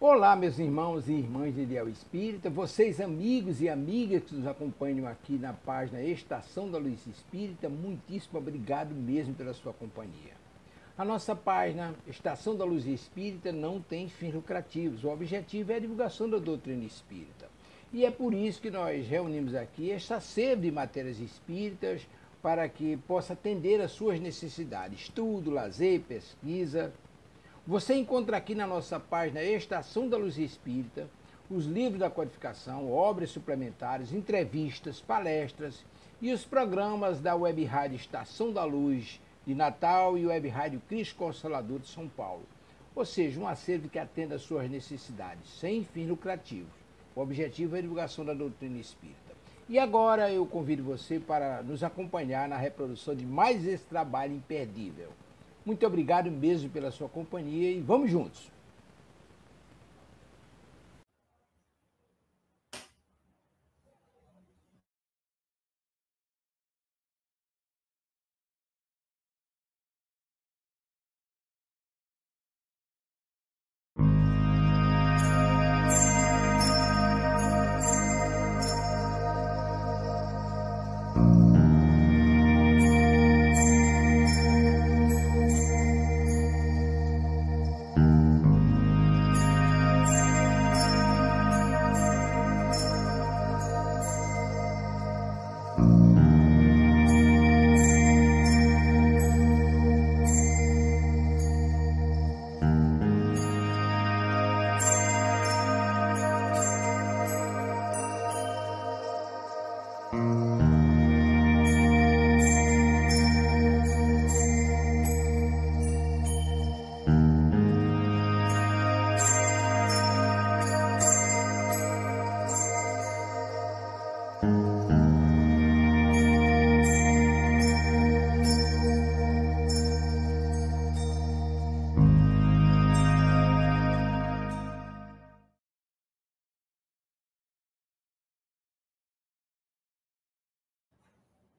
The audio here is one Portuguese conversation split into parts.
Olá, meus irmãos e irmãs de Ideal Espírita, vocês amigos e amigas que nos acompanham aqui na página Estação da Luz Espírita, muitíssimo obrigado mesmo pela sua companhia. A nossa página Estação da Luz Espírita não tem fins lucrativos, o objetivo é a divulgação da doutrina espírita. E é por isso que nós reunimos aqui esta sede de matérias espíritas para que possa atender às suas necessidades, estudo, lazer, pesquisa. Você encontra aqui na nossa página Estação da Luz Espírita os livros da codificação, obras suplementares, entrevistas, palestras e os programas da Web Rádio Estação da Luz de Natal e Web Rádio Cristo Consolador de São Paulo. Ou seja, um acervo que atenda às suas necessidades, sem fins lucrativos. O objetivo é a divulgação da doutrina espírita. E agora eu convido você para nos acompanhar na reprodução de mais esse trabalho imperdível. Muito obrigado mesmo pela sua companhia e vamos juntos!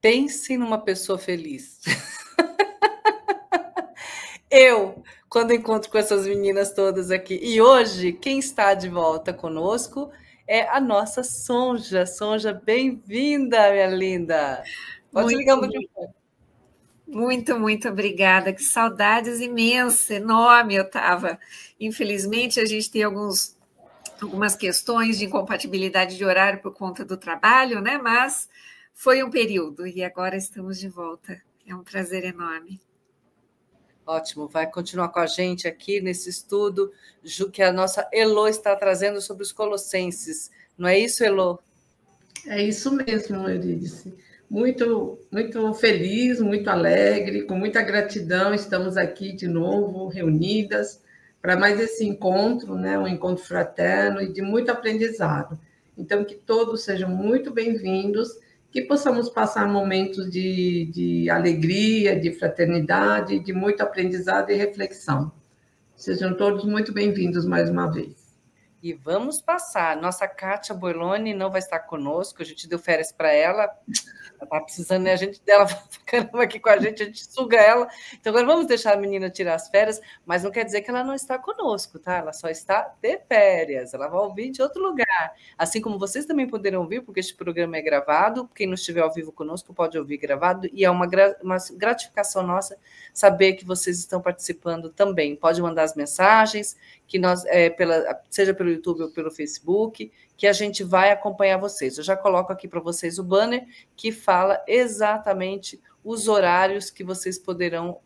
Pense numa pessoa feliz. Eu, quando encontro com essas meninas todas aqui. E hoje, quem está de volta conosco é a nossa Sonja. Sonja, bem-vinda, minha linda. Pode ligar o microfone. Muito obrigada. Que saudades imensas, enorme eu estava. Infelizmente, a gente tem algumas questões de incompatibilidade de horário por conta do trabalho, né? Mas foi um período e agora estamos de volta. É um prazer enorme. Ótimo, vai continuar com a gente aqui nesse estudo que a nossa Elô está trazendo sobre os Colossenses. Não é isso, Elô? É isso mesmo, Eurídice. Muito feliz, muito alegre, com muita gratidão, estamos aqui de novo, reunidas, para mais esse encontro, né? Um encontro fraterno e de muito aprendizado. Então, que todos sejam muito bem-vindos, que possamos passar momentos de alegria, de fraternidade, de muito aprendizado e reflexão. Sejam todos muito bem-vindos mais uma vez. E vamos passar. Nossa Kátia Boiloni não vai estar conosco, a gente deu férias para ela. Ela está precisando, né? A gente dela ficando aqui com a gente suga ela. Então, agora vamos deixar a menina tirar as férias, mas não quer dizer que ela não está conosco, tá? Ela só está de férias, ela vai ouvir de outro lugar. Assim como vocês também poderão ouvir, porque este programa é gravado. Quem não estiver ao vivo conosco pode ouvir gravado, e é uma gratificação nossa saber que vocês estão participando também. Pode mandar as mensagens, que nós, seja pelo YouTube ou pelo Facebook, que a gente vai acompanhar vocês. Eu já coloco aqui para vocês o banner que fala exatamente os horários que vocês poderão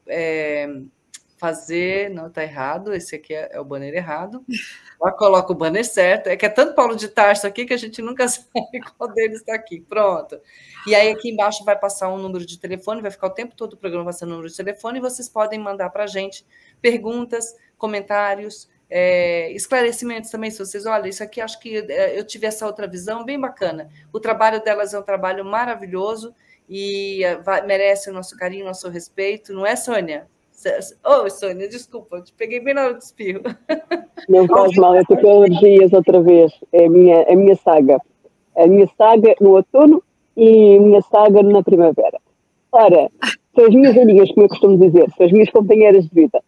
fazer. Não, está errado, esse aqui é o banner errado. Já coloco o banner certo. É que é tanto Paulo de Tarso aqui que a gente nunca sabe qual deles está aqui. Pronto. E aí aqui embaixo vai passar um número de telefone, vai ficar o tempo todo o programa passando um número de telefone, e vocês podem mandar para a gente perguntas, comentários, esclarecimentos também, se vocês, olha, isso aqui acho que eu tive essa outra visão bem bacana. O trabalho delas é um trabalho maravilhoso e merece o nosso carinho, o nosso respeito, não é, Sônia? Oi, Sônia, desculpa, eu te peguei bem na hora do espirro. Não faz mal, eu estou com alergias outra vez, é a minha saga. A minha saga no outono e a minha saga na primavera. Ora, são as minhas amigas, como eu costumo dizer, são as minhas companheiras de vida.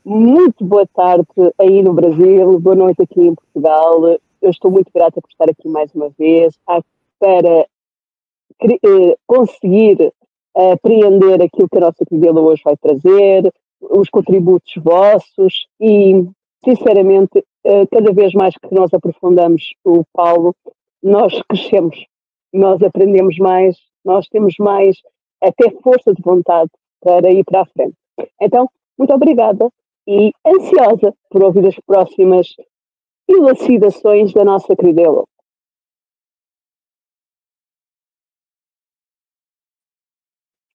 Muito boa tarde aí no Brasil, boa noite aqui em Portugal. Eu estou muito grata por estar aqui mais uma vez para conseguir apreender aquilo que a nossa Crivella hoje vai trazer, os contributos vossos e, sinceramente, cada vez mais que nós aprofundamos o Paulo, nós crescemos, nós aprendemos mais, nós temos mais até força de vontade para ir para a frente. Então, muito obrigada e ansiosa por ouvir as próximas elucidações da nossa Crivella.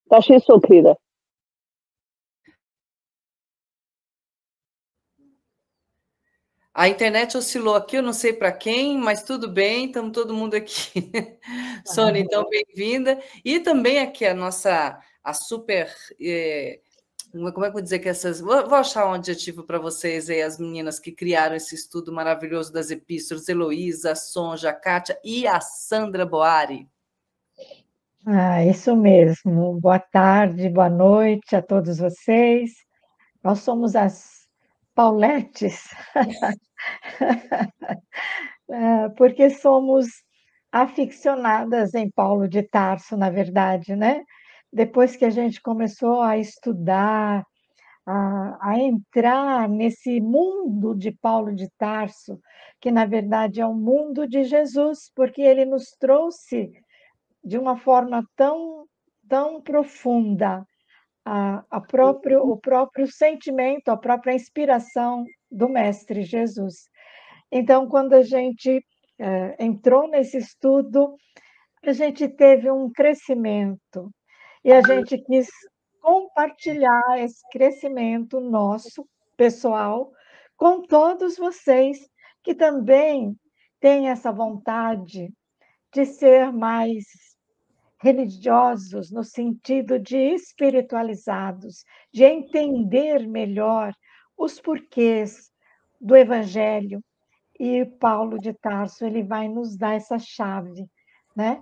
Estás sem som, querida? A internet oscilou aqui, eu não sei para quem, mas tudo bem, estamos todo mundo aqui. Sônia, então, bem-vinda. E também aqui a super... como é que eu vou dizer que essas... Vou achar um adjetivo para vocês aí, as meninas que criaram esse estudo maravilhoso das epístolas, Heloísa, a Sonja, a Kátia e a Sandra Boari. Isso mesmo. Boa tarde, boa noite a todos vocês. Nós somos as Pauletes, porque somos aficionadas em Paulo de Tarso, na verdade, né? Depois que a gente começou a estudar, a entrar nesse mundo de Paulo de Tarso, que na verdade é o mundo de Jesus, porque ele nos trouxe de uma forma tão profunda o próprio sentimento, a própria inspiração do Mestre Jesus. Então, quando a gente entrou nesse estudo, a gente teve um crescimento e a gente quis compartilhar esse crescimento nosso, pessoal, com todos vocês que também têm essa vontade de ser mais religiosos no sentido de espiritualizados, de entender melhor os porquês do Evangelho. E Paulo de Tarso ele vai nos dar essa chave, né?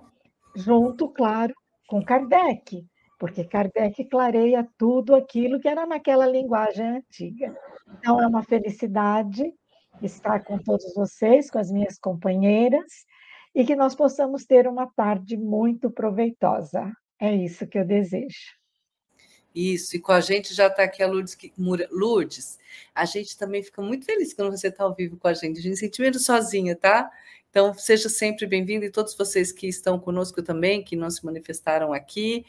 Junto, claro, com Kardec, porque Kardec clareia tudo aquilo que era naquela linguagem antiga. Então, é uma felicidade estar com todos vocês, com as minhas companheiras, e que nós possamos ter uma tarde muito proveitosa. É isso que eu desejo. Isso, e com a gente já está aqui a Lourdes. Lourdes, a gente também fica muito feliz quando você está ao vivo com a gente. A gente se sente menos sozinha, tá? Então, seja sempre bem-vindo, e todos vocês que estão conosco também, que não se manifestaram aqui,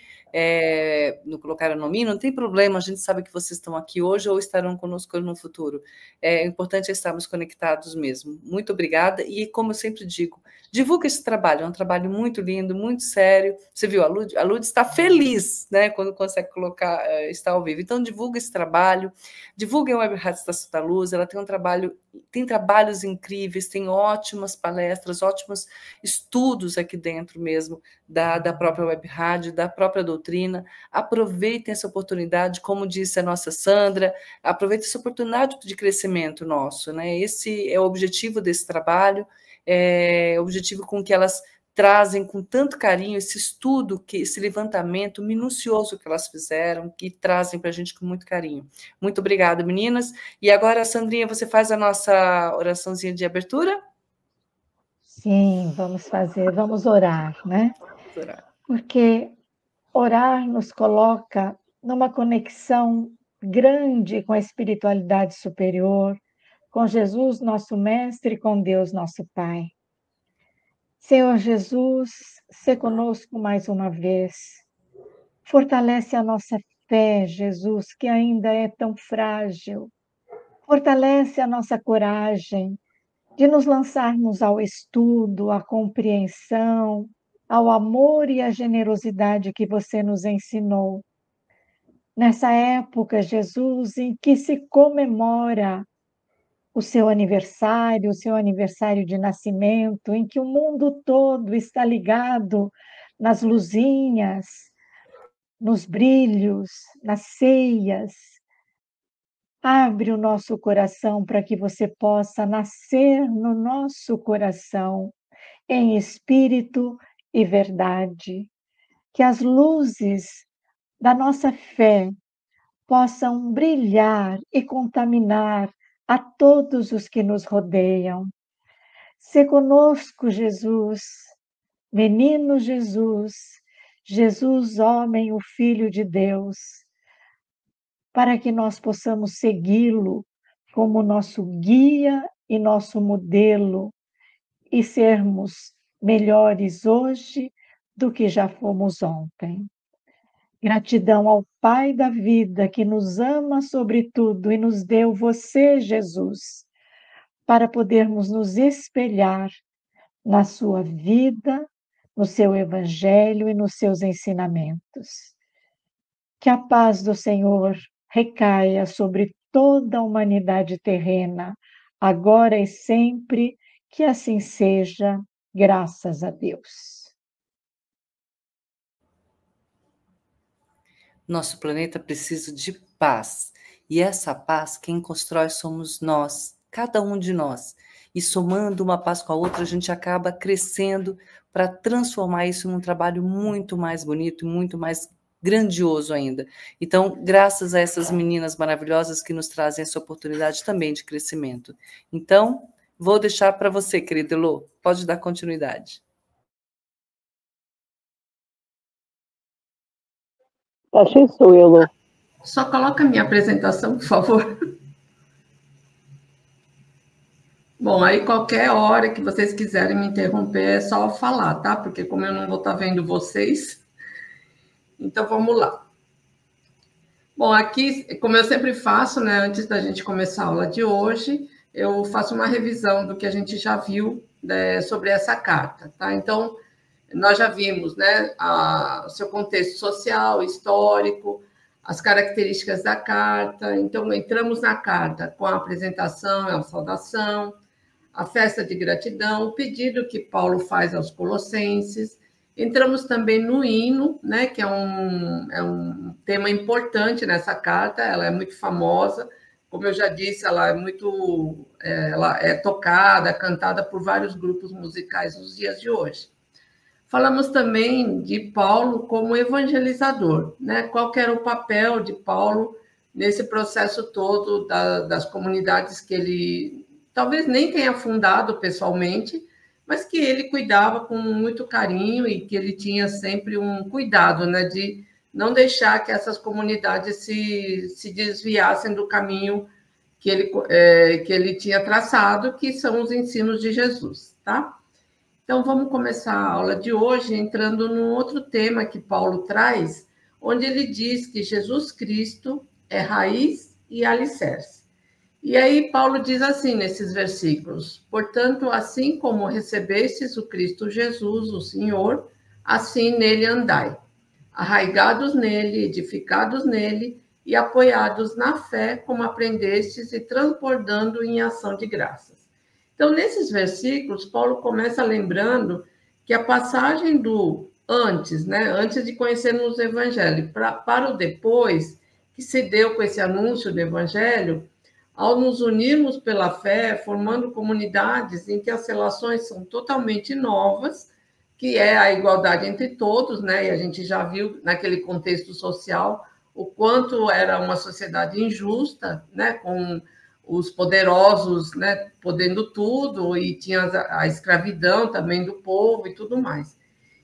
não colocaram nome, não tem problema, a gente sabe que vocês estão aqui hoje ou estarão conosco no futuro. O importante é estarmos conectados mesmo. Muito obrigada, e como eu sempre digo, divulga esse trabalho, é um trabalho muito lindo, muito sério. Você viu, a Lourdes está feliz, né, quando consegue colocar, estar ao vivo. Então, divulga esse trabalho, divulguem a Web Rádio Estação da Luz, ela tem trabalhos incríveis, tem ótimas palestras, ótimos estudos aqui dentro mesmo da própria Web Rádio, da própria doutrina. Aproveitem essa oportunidade, como disse a nossa Sandra, aproveitem essa oportunidade de crescimento nosso, né? Esse é o objetivo desse trabalho, o objetivo com que elas trazem com tanto carinho esse estudo, esse levantamento minucioso que elas fizeram, que trazem para a gente com muito carinho. Muito obrigada, meninas. E agora, Sandrinha, você faz a nossa oraçãozinha de abertura? Sim, vamos fazer, vamos orar, né? Vamos orar. Porque orar nos coloca numa conexão grande com a espiritualidade superior, com Jesus, nosso Mestre, e com Deus, nosso Pai. Senhor Jesus, se conosco mais uma vez. Fortalece a nossa fé, Jesus, que ainda é tão frágil. Fortalece a nossa coragem de nos lançarmos ao estudo, à compreensão, ao amor e à generosidade que você nos ensinou. Nessa época, Jesus, em que se comemora o seu aniversário de nascimento, em que o mundo todo está ligado nas luzinhas, nos brilhos, nas ceias. Abre o nosso coração para que você possa nascer no nosso coração, em espírito e verdade. Que as luzes da nossa fé possam brilhar e contaminar a todos os que nos rodeiam. Se conosco, Jesus, menino Jesus, Jesus, homem, o Filho de Deus, para que nós possamos segui-lo como nosso guia e nosso modelo e sermos melhores hoje do que já fomos ontem. Gratidão ao Pai da vida que nos ama sobre tudo e nos deu você, Jesus, para podermos nos espelhar na sua vida, no seu evangelho e nos seus ensinamentos. Que a paz do Senhor recaia sobre toda a humanidade terrena, agora e sempre, que assim seja, graças a Deus. Nosso planeta precisa de paz. E essa paz, quem constrói somos nós, cada um de nós. E somando uma paz com a outra, a gente acaba crescendo para transformar isso num trabalho muito mais bonito, muito mais grandioso ainda. Então, graças a essas meninas maravilhosas que nos trazem essa oportunidade também de crescimento. Então, vou deixar para você, querida Elô. Pode dar continuidade. Achei sou eu. Só coloca a minha apresentação, por favor. Bom, aí qualquer hora que vocês quiserem me interromper, é só falar, tá? Porque como eu não vou estar vendo vocês, então vamos lá. Bom, aqui, como eu sempre faço, né, antes da gente começar a aula de hoje, eu faço uma revisão do que a gente já viu, né, sobre essa carta, tá? Então, nós já vimos, né, o seu contexto social, histórico, as características da carta. Então, entramos na carta com a apresentação, a saudação, a festa de gratidão, o pedido que Paulo faz aos Colossenses. Entramos também no hino, né, que é um tema importante nessa carta, ela é muito famosa, como eu já disse, ela é tocada, cantada por vários grupos musicais nos dias de hoje. Falamos também de Paulo como evangelizador, né? Qual que era o papel de Paulo nesse processo todo das comunidades que ele talvez nem tenha fundado pessoalmente, mas que ele cuidava com muito carinho e que ele tinha sempre um cuidado, né, de não deixar que essas comunidades se desviassem do caminho que ele tinha traçado, que são os ensinos de Jesus, tá? Então, vamos começar a aula de hoje entrando num outro tema que Paulo traz, onde ele diz que Jesus Cristo é raiz e alicerce. E aí Paulo diz assim nesses versículos: portanto, assim como recebestes o Cristo Jesus, o Senhor, assim nele andai, arraigados nele, edificados nele e apoiados na fé, como aprendestes e transbordando em ação de graças. Então, nesses versículos, Paulo começa lembrando que a passagem do antes, né, antes de conhecermos o Evangelho, para o depois, que se deu com esse anúncio do Evangelho, ao nos unirmos pela fé, formando comunidades em que as relações são totalmente novas, que é a igualdade entre todos, né? E a gente já viu naquele contexto social o quanto era uma sociedade injusta, né? Com os poderosos, né, podendo tudo, e tinha a escravidão também do povo e tudo mais.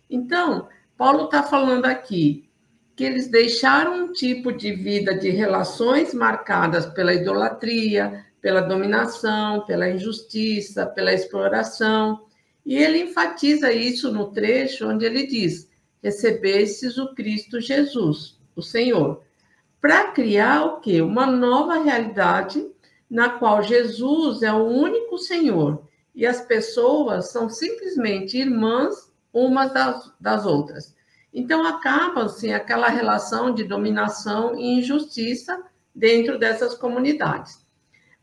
Então, Paulo está falando aqui que eles deixaram um tipo de vida de relações marcadas pela idolatria, pela dominação, pela injustiça, pela exploração, e ele enfatiza isso no trecho onde ele diz: recebestes o Cristo Jesus, o Senhor, para criar o quê? Uma nova realidade na qual Jesus é o único Senhor e as pessoas são simplesmente irmãs umas das outras. Então, acaba assim, aquela relação de dominação e injustiça dentro dessas comunidades.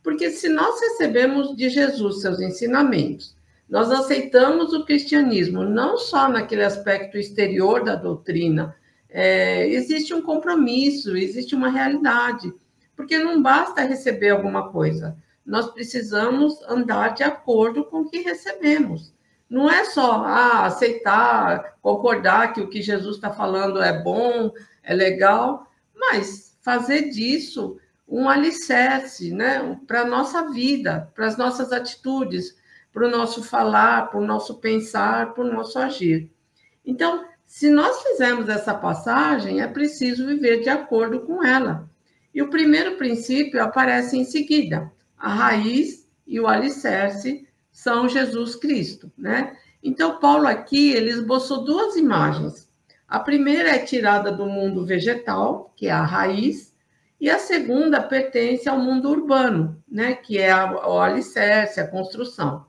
Porque se nós recebemos de Jesus seus ensinamentos, nós aceitamos o cristianismo, não só naquele aspecto exterior da doutrina, existe um compromisso, existe uma realidade, porque não basta receber alguma coisa, nós precisamos andar de acordo com o que recebemos. Não é só aceitar, concordar que o que Jesus está falando é bom, é legal, mas fazer disso um alicerce, né, para a nossa vida, para as nossas atitudes, para o nosso falar, para o nosso pensar, para o nosso agir. Então, se nós fizermos essa passagem, é preciso viver de acordo com ela. E o primeiro princípio aparece em seguida. A raiz e o alicerce são Jesus Cristo, né? Então, Paulo aqui, ele esboçou duas imagens. A primeira é tirada do mundo vegetal, que é a raiz, e a segunda pertence ao mundo urbano, né? Que é o alicerce, a construção.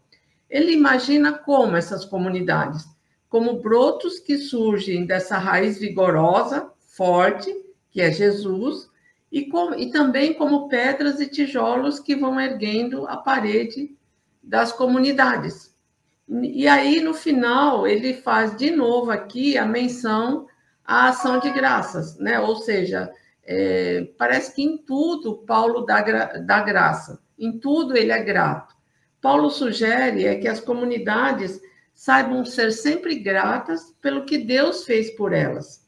Ele imagina como essas comunidades, como brotos que surgem dessa raiz vigorosa, forte, que é Jesus, e também como pedras e tijolos que vão erguendo a parede das comunidades. E aí, no final, ele faz de novo aqui a menção à ação de graças, né? Ou seja, parece que em tudo Paulo dá graça, em tudo ele é grato. Paulo sugere que as comunidades saibam ser sempre gratas pelo que Deus fez por elas.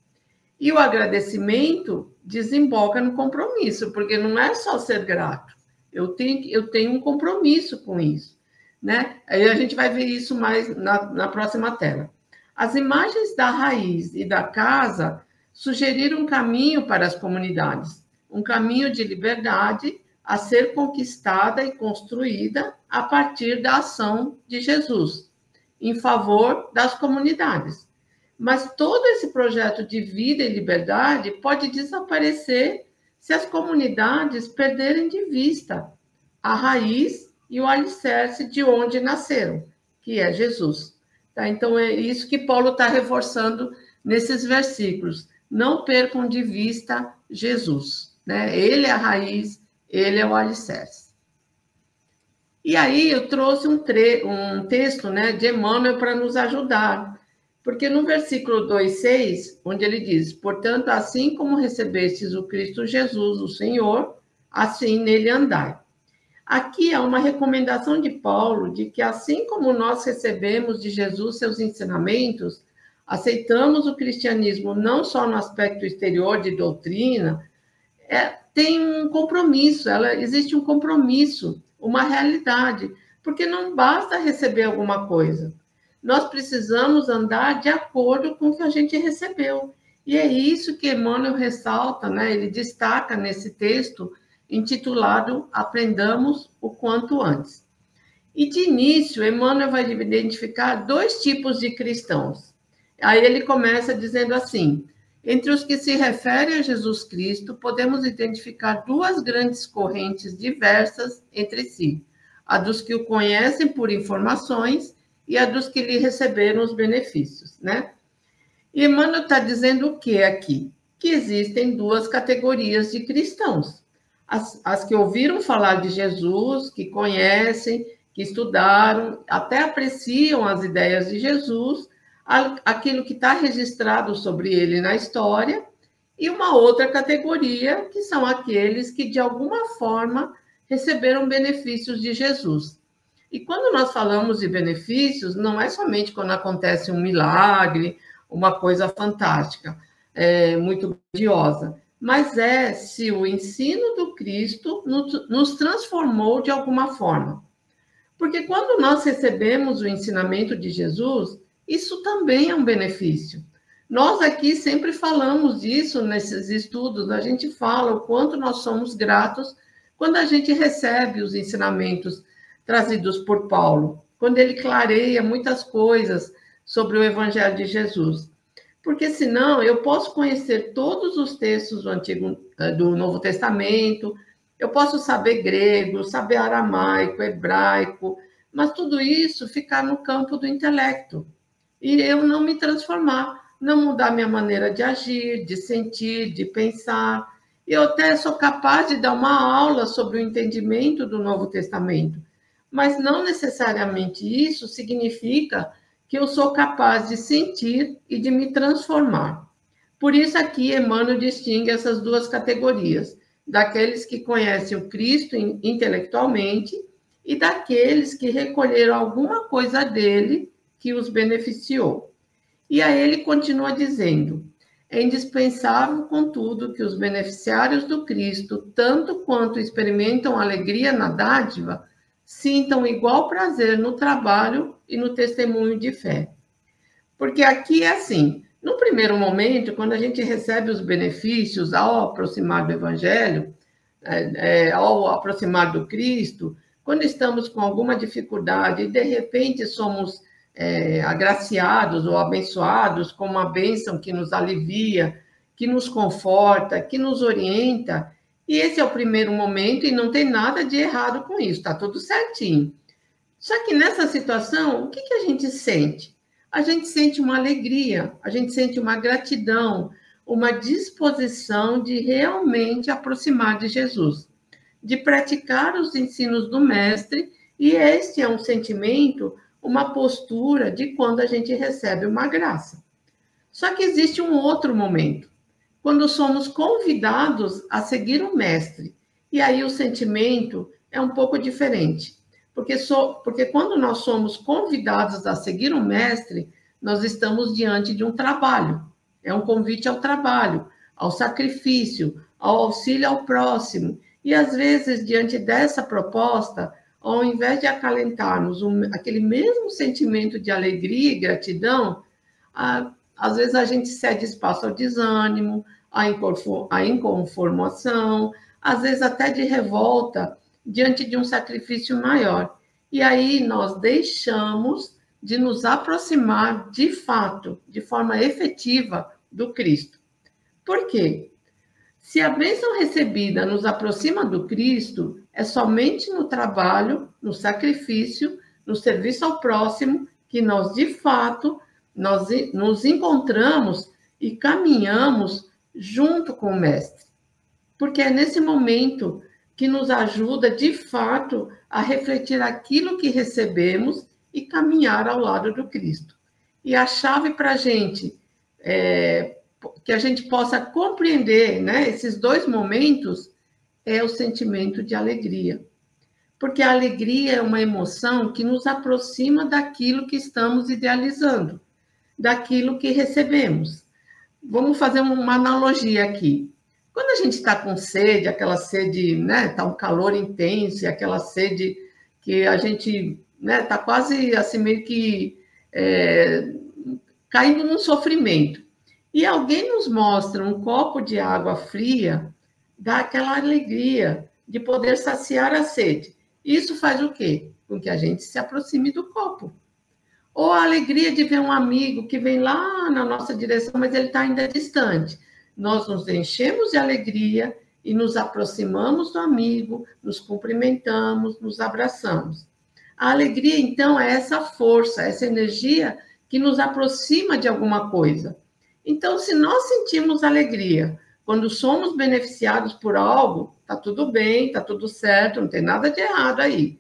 E o agradecimento desemboca no compromisso, porque não é só ser grato, eu tenho um compromisso com isso, né? Aí a gente vai ver isso mais na próxima tela. As imagens da raiz e da casa sugeriram um caminho para as comunidades, um caminho de liberdade a ser conquistada e construída a partir da ação de Jesus, em favor das comunidades. Mas todo esse projeto de vida e liberdade pode desaparecer se as comunidades perderem de vista a raiz e o alicerce de onde nasceram, que é Jesus. Tá? Então, é isso que Paulo está reforçando nesses versículos. Não percam de vista Jesus, né? Ele é a raiz, ele é o alicerce. E aí eu trouxe um texto, né, de Emmanuel para nos ajudar, porque no versículo 2,6, onde ele diz: portanto, assim como recebestes o Cristo Jesus, o Senhor, assim nele andai. Aqui há uma recomendação de Paulo de que, assim como nós recebemos de Jesus seus ensinamentos, aceitamos o cristianismo não só no aspecto exterior de doutrina, tem um compromisso, existe um compromisso, uma realidade, porque não basta receber alguma coisa. Nós precisamos andar de acordo com o que a gente recebeu. E é isso que Emmanuel ressalta, né? Ele destaca nesse texto intitulado Aprendamos o Quanto Antes. E de início, Emmanuel vai identificar dois tipos de cristãos. Aí ele começa dizendo assim: entre os que se referem a Jesus Cristo, podemos identificar duas grandes correntes diversas entre si: a dos que o conhecem por informações e a dos que lhe receberam os benefícios, né? E Emmanuel está dizendo o que aqui? Que existem duas categorias de cristãos. As que ouviram falar de Jesus, que conhecem, que estudaram, até apreciam as ideias de Jesus, aquilo que está registrado sobre ele na história, e uma outra categoria, que são aqueles que, de alguma forma, receberam benefícios de Jesus. E quando nós falamos de benefícios, não é somente quando acontece um milagre, uma coisa fantástica, muito grandiosa, mas se o ensino do Cristo nos transformou de alguma forma. Porque quando nós recebemos o ensinamento de Jesus, isso também é um benefício. Nós aqui sempre falamos disso nesses estudos, a gente fala o quanto nós somos gratos quando a gente recebe os ensinamentos trazidos por Paulo, quando ele clareia muitas coisas sobre o Evangelho de Jesus. Porque senão eu posso conhecer todos os textos do Novo Testamento, eu posso saber grego, saber aramaico, hebraico, mas tudo isso ficar no campo do intelecto. E eu não me transformar, não mudar minha maneira de agir, de sentir, de pensar. Eu até sou capaz de dar uma aula sobre o entendimento do Novo Testamento, mas não necessariamente isso significa que eu sou capaz de sentir e de me transformar. Por isso aqui Emmanuel distingue essas duas categorias, daqueles que conhecem o Cristo intelectualmente e daqueles que recolheram alguma coisa dele que os beneficiou. E aí ele continua dizendo: É indispensável, contudo, que os beneficiários do Cristo, tanto quanto experimentam alegria na dádiva, sintam igual prazer no trabalho e no testemunho de fé. Porque aqui é assim, no primeiro momento, quando a gente recebe os benefícios ao aproximar do Evangelho, ao aproximar do Cristo, quando estamos com alguma dificuldade e de repente somos agraciados ou abençoados com uma bênção que nos alivia, que nos conforta, que nos orienta, e esse é o primeiro momento e não tem nada de errado com isso, está tudo certinho. Só que nessa situação, o que a gente sente? A gente sente uma alegria, a gente sente uma gratidão, uma disposição de realmente aproximar de Jesus, de praticar os ensinos do Mestre, e este é um sentimento, uma postura de quando a gente recebe uma graça. Só que existe um outro momento, quando somos convidados a seguir o Mestre, e aí o sentimento é um pouco diferente. Porque quando nós somos convidados a seguir o Mestre, nós estamos diante de um trabalho. É um convite ao trabalho, ao sacrifício, ao auxílio ao próximo. E, às vezes, diante dessa proposta, ao invés de acalentarmos aquele mesmo sentimento de alegria e gratidão, às vezes a gente cede espaço ao desânimo, à inconformação, às vezes até de revolta, diante de um sacrifício maior. E aí nós deixamos de nos aproximar de fato, de forma efetiva, do Cristo. Por quê? Se a bênção recebida nos aproxima do Cristo, é somente no trabalho, no sacrifício, no serviço ao próximo, que nós, de fato, nos encontramos e caminhamos junto com o Mestre. Porque é nesse momento que nos ajuda, de fato, a refletir aquilo que recebemos e caminhar ao lado do Cristo. E a chave para a gente, que a gente possa compreender, né, esses dois momentos, é o sentimento de alegria. Porque a alegria é uma emoção que nos aproxima daquilo que estamos idealizando, daquilo que recebemos. Vamos fazer uma analogia aqui. Quando a gente está com sede, aquela sede, né, está um calor intenso, aquela sede que a gente, né, está quase assim meio que caindo num sofrimento. E alguém nos mostra um copo de água fria, dá aquela alegria de poder saciar a sede. Isso faz o quê? Com que a gente se aproxime do copo. Ou a alegria de ver um amigo que vem lá na nossa direção, mas ele está ainda distante. Nós nos enchemos de alegria e nos aproximamos do amigo, nos cumprimentamos, nos abraçamos. A alegria, então, é essa força, essa energia que nos aproxima de alguma coisa. Então, se nós sentimos alegria quando somos beneficiados por algo, está tudo bem, está tudo certo, não tem nada de errado aí.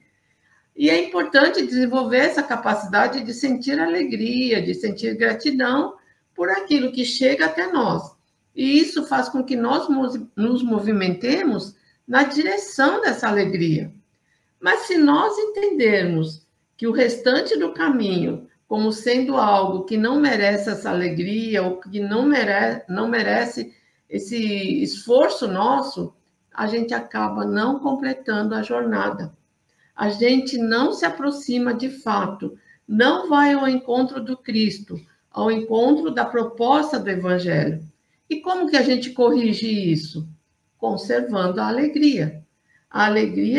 E é importante desenvolver essa capacidade de sentir alegria, de sentir gratidão por aquilo que chega até nós. E isso faz com que nós nos movimentemos na direção dessa alegria. Mas se nós entendermos que o restante do caminho, como sendo algo que não merece essa alegria, ou que não merece esse esforço nosso, a gente acaba não completando a jornada. A gente não se aproxima de fato, não vai ao encontro do Cristo, ao encontro da proposta do Evangelho. E como que a gente corrige isso? Conservando a alegria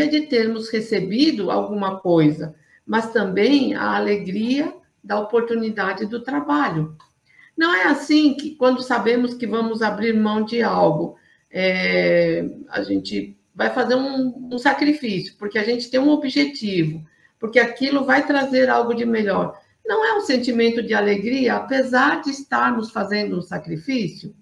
de termos recebido alguma coisa, mas também a alegria da oportunidade do trabalho. Não é assim que, quando sabemos que vamos abrir mão de algo, a gente vai fazer um sacrifício, porque a gente tem um objetivo, porque aquilo vai trazer algo de melhor. Não é um sentimento de alegria, apesar de estarmos fazendo um sacrifício?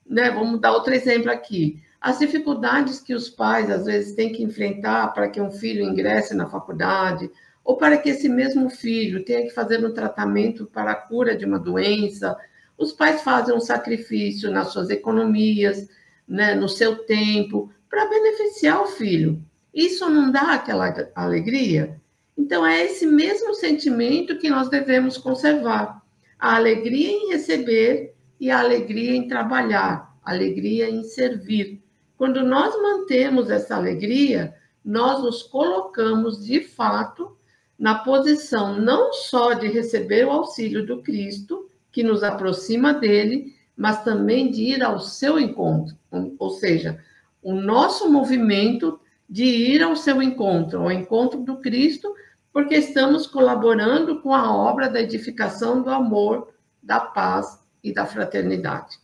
Né? Vamos dar outro exemplo aqui. As dificuldades que os pais, às vezes, têm que enfrentar para que um filho ingresse na faculdade, ou para que esse mesmo filho tenha que fazer um tratamento para a cura de uma doença. Os pais fazem um sacrifício nas suas economias, né, no seu tempo, para beneficiar o filho. Isso não dá aquela alegria? Então, é esse mesmo sentimento que nós devemos conservar. A alegria em receber e a alegria em trabalhar, a alegria em servir. Quando nós mantemos essa alegria, nós nos colocamos, de fato, na posição não só de receber o auxílio do Cristo, que nos aproxima dele, mas também de ir ao seu encontro. Ou seja, o nosso movimento de ir ao seu encontro, ao encontro do Cristo, porque estamos colaborando com a obra da edificação do amor, da paz e da fraternidade.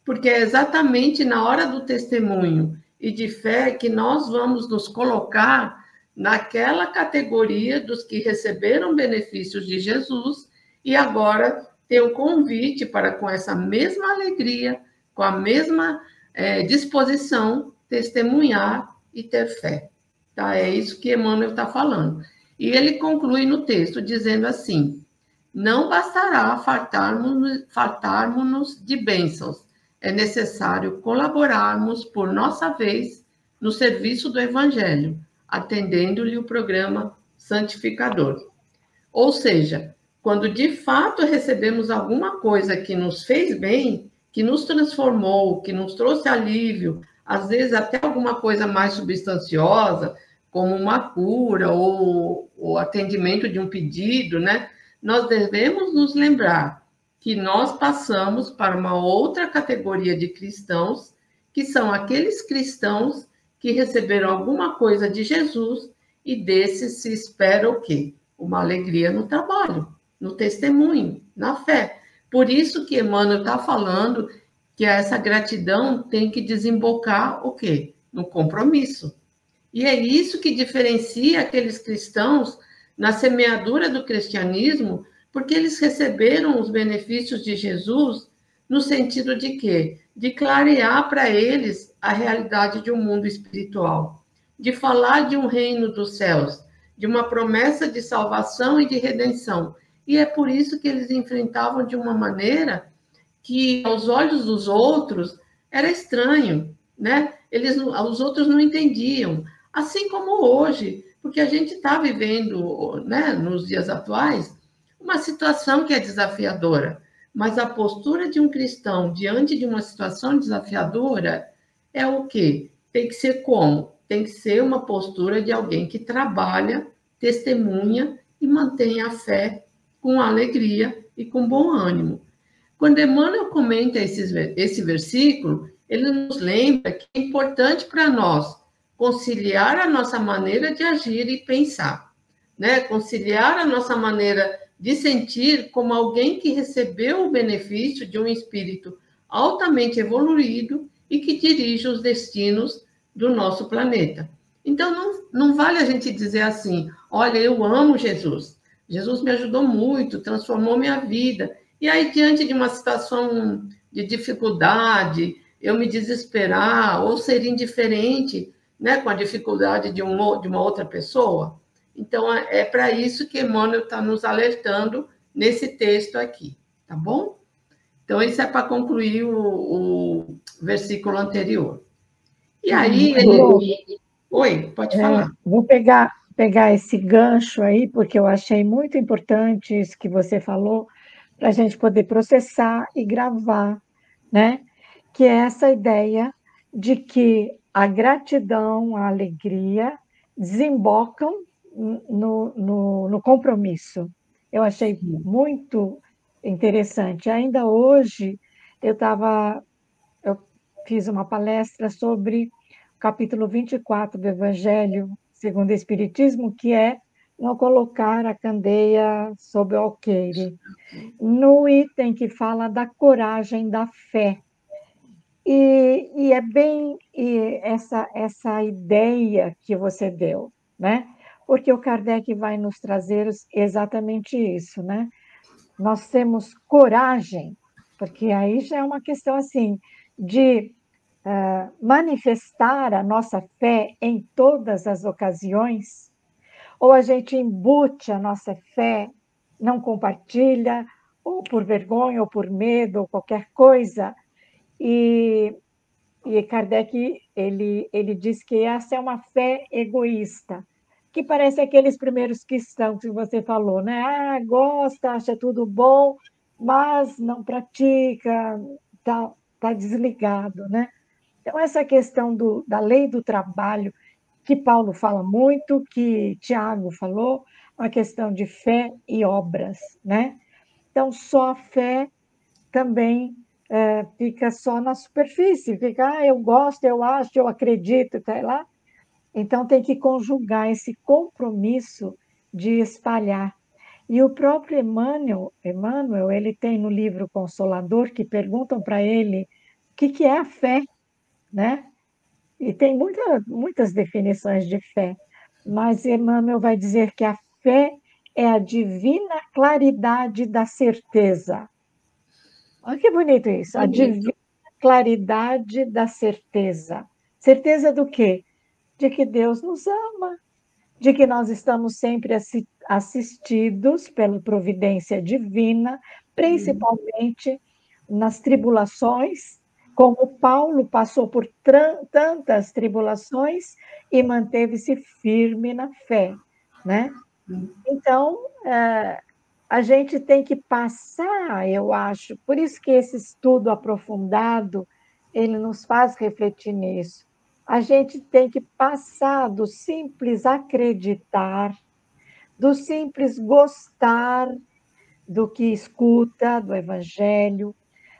Porque é exatamente na hora do testemunho e de fé que nós vamos nos colocar naquela categoria dos que receberam benefícios de Jesus e agora tem o convite para, com essa mesma alegria, com a mesma disposição, testemunhar e ter fé. Tá? É isso que Emmanuel está falando. E ele conclui no texto dizendo assim: não bastará fartarmos-nos de bênçãos, é necessário colaborarmos por nossa vez no serviço do Evangelho, atendendo-lhe o programa santificador. Ou seja, quando de fato recebemos alguma coisa que nos fez bem, que nos transformou, que nos trouxe alívio, às vezes até alguma coisa mais substanciosa, como uma cura ou o atendimento de um pedido, né? Nós devemos nos lembrar que nós passamos para uma outra categoria de cristãos, que são aqueles cristãos que receberam alguma coisa de Jesus e desses se espera o quê? Uma alegria no trabalho, no testemunho, na fé. Por isso que Emmanuel está falando que essa gratidão tem que desembocar o quê? No compromisso. E é isso que diferencia aqueles cristãos na semeadura do cristianismo, porque eles receberam os benefícios de Jesus no sentido de quê? De clarear para eles a realidade de um mundo espiritual, de falar de um reino dos céus, de uma promessa de salvação e de redenção. E é por isso que eles enfrentavam de uma maneira que, aos olhos dos outros, era estranho, né? Os outros não entendiam. Assim como hoje, porque a gente está vivendo, né, nos dias atuais, uma situação que é desafiadora, mas a postura de um cristão diante de uma situação desafiadora é o quê? Tem que ser como? Tem que ser uma postura de alguém que trabalha, testemunha e mantém a fé com alegria e com bom ânimo. Quando Emmanuel comenta esse versículo, ele nos lembra que é importante para nós conciliar a nossa maneira de agir e pensar, né? Conciliar a nossa maneira de sentir como alguém que recebeu o benefício de um espírito altamente evoluído e que dirige os destinos do nosso planeta. Então, não vale a gente dizer assim, olha, eu amo Jesus, Jesus me ajudou muito, transformou minha vida, e aí, diante de uma situação de dificuldade, eu me desesperar ou ser indiferente, né, com a dificuldade de uma outra pessoa. Então, é para isso que Emmanuel está nos alertando nesse texto aqui, tá bom? Então, isso é para concluir o versículo anterior. E aí, Oi, pode falar. Vou pegar esse gancho aí, porque eu achei muito importante isso que você falou, para a gente poder processar e gravar, né? Que é essa ideia de que a gratidão, a alegria desembocam no compromisso. Eu achei muito interessante. Ainda hoje, eu fiz uma palestra sobre o capítulo 24 do Evangelho segundo o Espiritismo, que é não colocar a candeia sob o alqueire, no item que fala da coragem da fé. E é bem essa ideia que você deu, né? Porque o Kardec vai nos trazer exatamente isso, né? Nós temos coragem, porque aí já é uma questão assim de manifestar a nossa fé em todas as ocasiões, ou a gente embute a nossa fé, não compartilha, ou por vergonha, ou por medo, ou qualquer coisa. E Kardec, ele diz que essa é uma fé egoísta, que parece aqueles primeiros cristãos que você falou, né? Ah, gosta, acha tudo bom, mas não pratica, tá desligado, né? Então, essa questão da lei do trabalho, que Paulo fala muito, que Tiago falou, a questão de fé e obras, né? Então, só a fé também fica só na superfície, fica, eu gosto, eu acho, eu acredito, tá lá. Então, tem que conjugar esse compromisso de espalhar. E o próprio Emmanuel, ele tem no livro Consolador, que perguntam para ele o que é a fé, né? E tem muitas definições de fé, mas Emmanuel vai dizer que a fé é a divina claridade da certeza. Olha que bonito isso, a divina claridade da certeza. Certeza do quê? De que Deus nos ama, de que nós estamos sempre assistidos pela providência divina, principalmente nas tribulações, como Paulo passou por tantas tribulações e manteve-se firme na fé, né? Então, a gente tem que passar, eu acho, por isso que esse estudo aprofundado, ele nos faz refletir nisso. A gente tem que passar do simples acreditar, do simples gostar do que escuta, do Evangelho,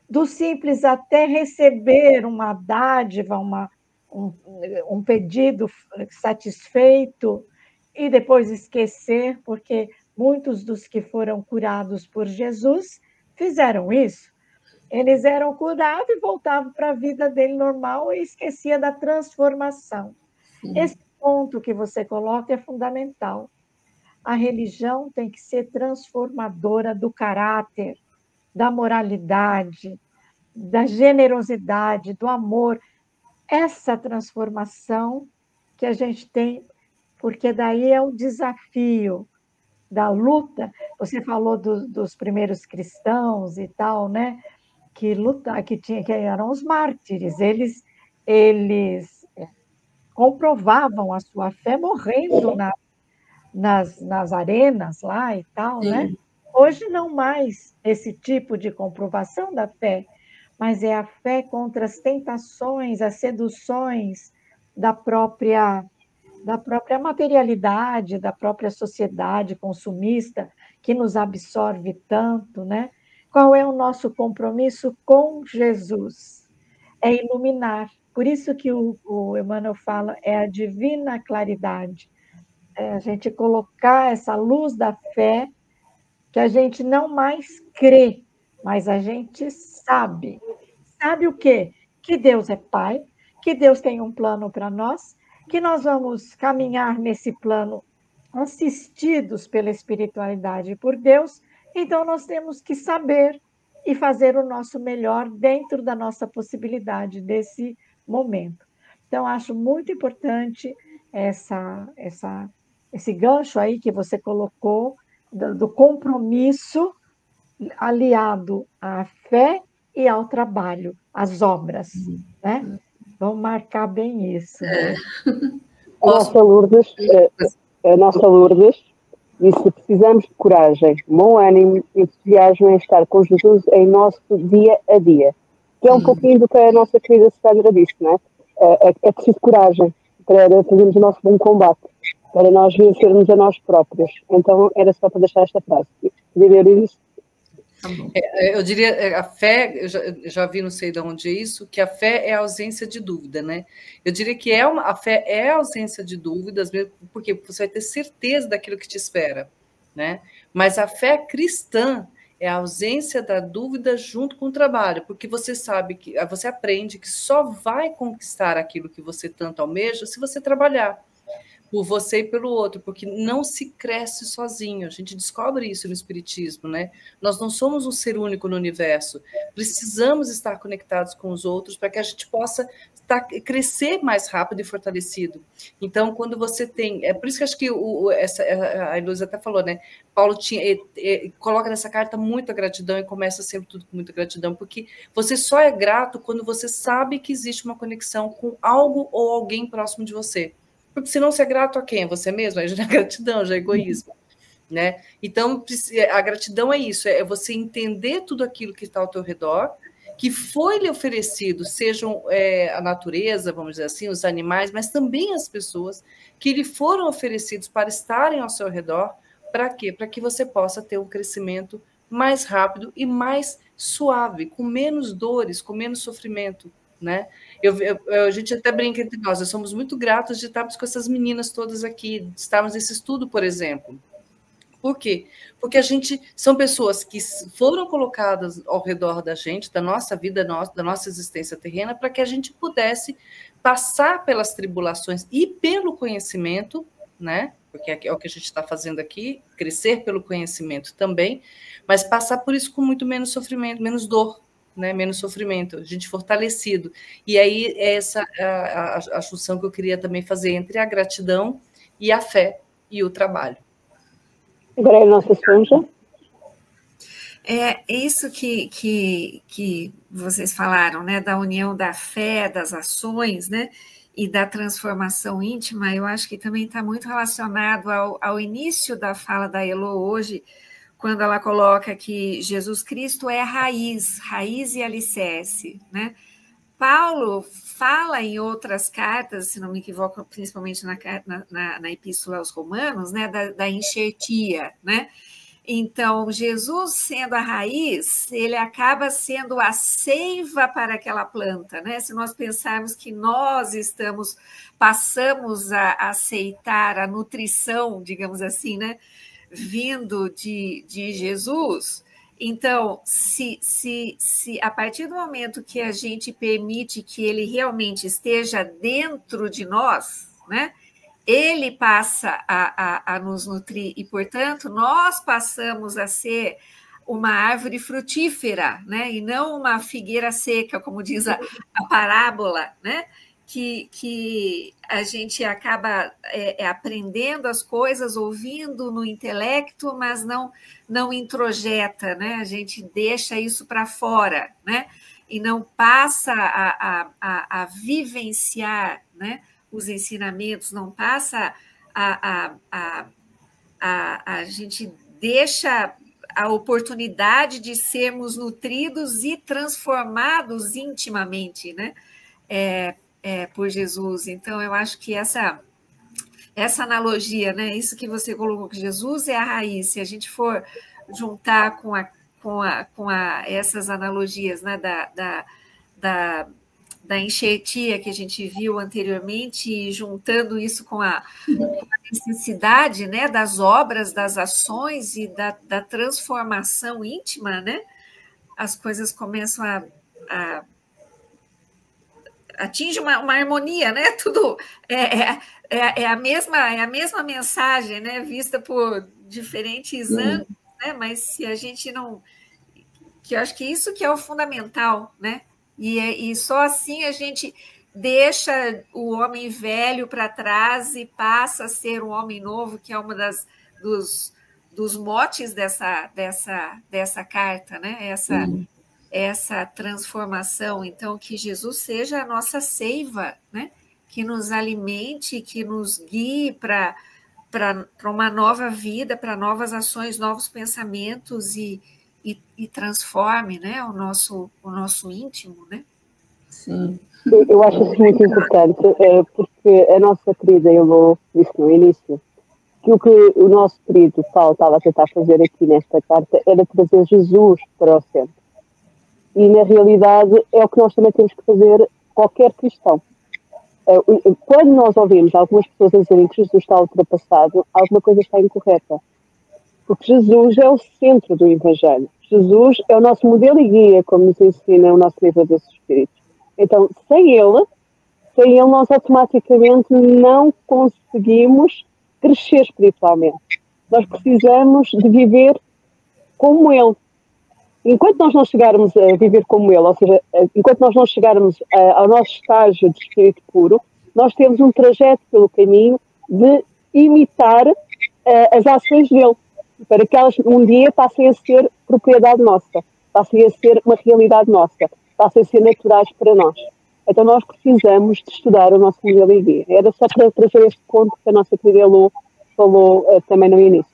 do simples até receber uma dádiva, um pedido satisfeito e depois esquecer, porque muitos dos que foram curados por Jesus fizeram isso. Eles eram curados e voltavam para a vida dele normal e esquecia da transformação. Sim. Esse ponto que você coloca é fundamental. A religião tem que ser transformadora do caráter, da moralidade, da generosidade, do amor. Essa transformação que a gente tem, porque daí é o desafio da luta. Você falou dos primeiros cristãos e tal, né? Que eram os mártires. Eles comprovavam a sua fé morrendo nas arenas lá e tal, Sim. né? Hoje não mais esse tipo de comprovação da fé, mas é a fé contra as tentações, as seduções da própria materialidade, da própria sociedade consumista que nos absorve tanto, né? Qual é o nosso compromisso com Jesus? É iluminar. Por isso que o Emmanuel fala, é a divina claridade. É a gente colocar essa luz da fé, que a gente não mais crê, mas a gente sabe. Sabe o quê? Que Deus é Pai, que Deus tem um plano para nós, que nós vamos caminhar nesse plano assistidos pela espiritualidade e por Deus, então nós temos que saber e fazer o nosso melhor dentro da nossa possibilidade desse momento. Então, acho muito importante esse gancho aí que você colocou do compromisso aliado à fé e ao trabalho, às obras, né? Vamos marcar bem isso. Né? A nossa Lourdes disse: precisamos de coragem, bom ânimo e entusiasmo em estar com Jesus em nosso dia a dia. Que é um pouquinho do que a nossa querida Sandra disse, não é? É preciso coragem para fazermos o nosso bom combate, para nós vencermos a nós próprios. Então, era só para deixar esta frase. Podia ver isso? Eu diria, a fé, eu já vi, não sei de onde é isso, que a fé é a ausência de dúvida, né? Eu diria que a fé é a ausência de dúvidas, mesmo porque você vai ter certeza daquilo que te espera, né? Mas a fé cristã é a ausência da dúvida junto com o trabalho, porque você sabe que você aprende que só vai conquistar aquilo que você tanto almeja se você trabalhar por você e pelo outro, porque não se cresce sozinho. A gente descobre isso no Espiritismo, né? Nós não somos um ser único no universo. Precisamos estar conectados com os outros para que a gente possa crescer mais rápido e fortalecido. Então, quando você tem... É por isso que acho que a Heloísa até falou, né? Paulo coloca nessa carta muita gratidão e começa sempre tudo com muita gratidão, porque você só é grato quando você sabe que existe uma conexão com algo ou alguém próximo de você. Porque senão você é grato a quem? Você mesmo? Aí já é gratidão, já é egoísmo. né? Então, a gratidão é isso, é você entender tudo aquilo que está ao teu redor, que foi lhe oferecido, sejam a natureza, vamos dizer assim, os animais, mas também as pessoas que lhe foram oferecidos para estarem ao seu redor. Para quê? Para que você possa ter um crescimento mais rápido e mais suave, com menos dores, com menos sofrimento, né? A gente até brinca entre nós somos muito gratos de estarmos com essas meninas todas aqui, de estarmos nesse estudo, por exemplo. Por quê? Porque são pessoas que foram colocadas ao redor da gente, da nossa vida, da nossa existência terrena, para que a gente pudesse passar pelas tribulações e pelo conhecimento, né? Porque é o que a gente está fazendo aqui, crescer pelo conhecimento também, mas passar por isso com muito menos sofrimento, menos dor, né? Menos sofrimento, a gente fortalecido. E aí, essa a junção que eu queria também fazer entre a gratidão e a fé e o trabalho. Agora é a nossa esponja. É isso que vocês falaram, né? Da união da fé, das ações, né? E da transformação íntima, eu acho que também está muito relacionado ao início da fala da Elo hoje, quando ela coloca que Jesus Cristo é raiz e alicerce, né? Paulo fala em outras cartas, se não me equivoco, principalmente na Epístola aos Romanos, né, da enxertia, né? Então, Jesus sendo a raiz, ele acaba sendo a seiva para aquela planta, né? Se nós pensarmos que nós passamos a aceitar a nutrição, digamos assim, né, vindo de Jesus. Então, se a partir do momento que a gente permite que ele realmente esteja dentro de nós, né, ele passa a nos nutrir e, portanto, nós passamos a ser uma árvore frutífera, né, e não uma figueira seca, como diz a parábola, né, que a gente acaba aprendendo as coisas, ouvindo no intelecto, mas não introjeta, né? A gente deixa isso para fora, né? E não passa a vivenciar, né, os ensinamentos, não passa a gente deixa a oportunidade de sermos nutridos e transformados intimamente, né? Por Jesus. Então, eu acho que essa analogia, né? Isso que você colocou, que Jesus é a raiz, se a gente for juntar com essas analogias, né? Da enxertia que a gente viu anteriormente, e juntando isso com a necessidade, né? Das obras, das ações e da transformação íntima, né? As coisas começam atinge uma harmonia, né? Tudo é a mesma mensagem, né? Vista por diferentes ângulos, né? Mas se a gente não, que eu acho que isso que é o fundamental, né? E só assim a gente deixa o homem velho para trás e passa a ser um homem novo, que é uma dos motes dessa carta, né? Essa transformação, então, que Jesus seja a nossa seiva, né? Que nos alimente, que nos guie para uma nova vida, para novas ações, novos pensamentos e transforme, né, o nosso íntimo, né? Sim. Eu acho isso muito importante, porque a nossa querida Elo disse no início que o que o nosso querido Paulo estava a tentar fazer aqui nesta carta era trazer Jesus para o centro. E, na realidade, é o que nós também temos que fazer, qualquer cristão. Quando nós ouvimos algumas pessoas a dizerem que Jesus está ultrapassado, alguma coisa está incorreta. Porque Jesus é o centro do Evangelho. Jesus é o nosso modelo e guia, como nos ensina o nosso livro dos Espíritos. Então, sem ele, nós automaticamente não conseguimos crescer espiritualmente. Nós precisamos de viver como ele. Enquanto nós não chegarmos a viver como ele, ou seja, enquanto nós não chegarmos ao nosso estágio de espírito puro, nós temos um trajeto pelo caminho de imitar as ações dele, para que elas um dia passem a ser propriedade nossa, passem a ser uma realidade nossa, passem a ser naturais para nós. Então nós precisamos de estudar o nosso modelo e guia. Era só para trazer este ponto que a nossa querida Elo falou também no início.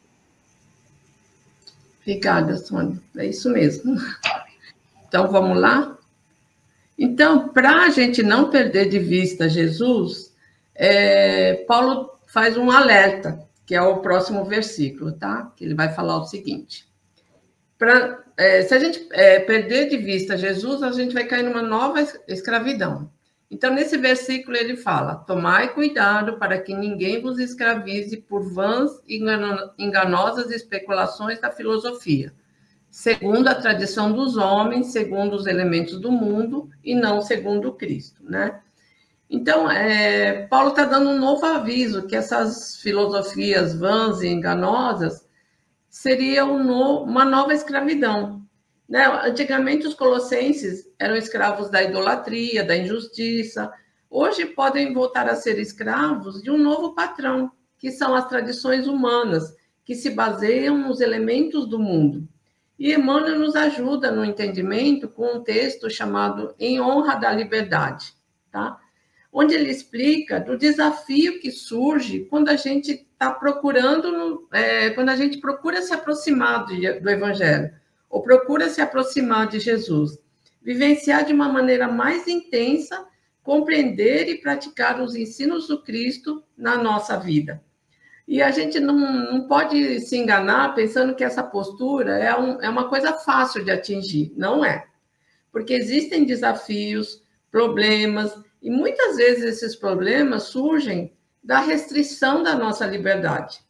Obrigada, Sônia. É isso mesmo. Então, vamos lá? Então, para a gente não perder de vista Jesus, Paulo faz um alerta, que é o próximo versículo, tá? Que ele vai falar o seguinte. Se a gente perder de vista Jesus, a gente vai cair numa nova escravidão. Então, nesse versículo, ele fala: tomai cuidado para que ninguém vos escravize por vãs e enganosas especulações da filosofia, segundo a tradição dos homens, segundo os elementos do mundo, e não segundo Cristo, né? Então, Paulo está dando um novo aviso, que essas filosofias vãs e enganosas seria uma nova escravidão, né? Antigamente, os colossenses eram escravos da idolatria, da injustiça. Hoje, podem voltar a ser escravos de um novo patrão, que são as tradições humanas, que se baseiam nos elementos do mundo. E Emmanuel nos ajuda no entendimento com um texto chamado Em Honra da Liberdade, tá? Onde ele explica do desafio que surge quando a gente está procurando, quando a gente procura se aproximar do Evangelho, ou procura se aproximar de Jesus, vivenciar de uma maneira mais intensa, compreender e praticar os ensinos do Cristo na nossa vida. E a gente não pode se enganar pensando que essa postura é uma coisa fácil de atingir. Não é. Porque existem desafios, problemas, e muitas vezes esses problemas surgem da restrição da nossa liberdade.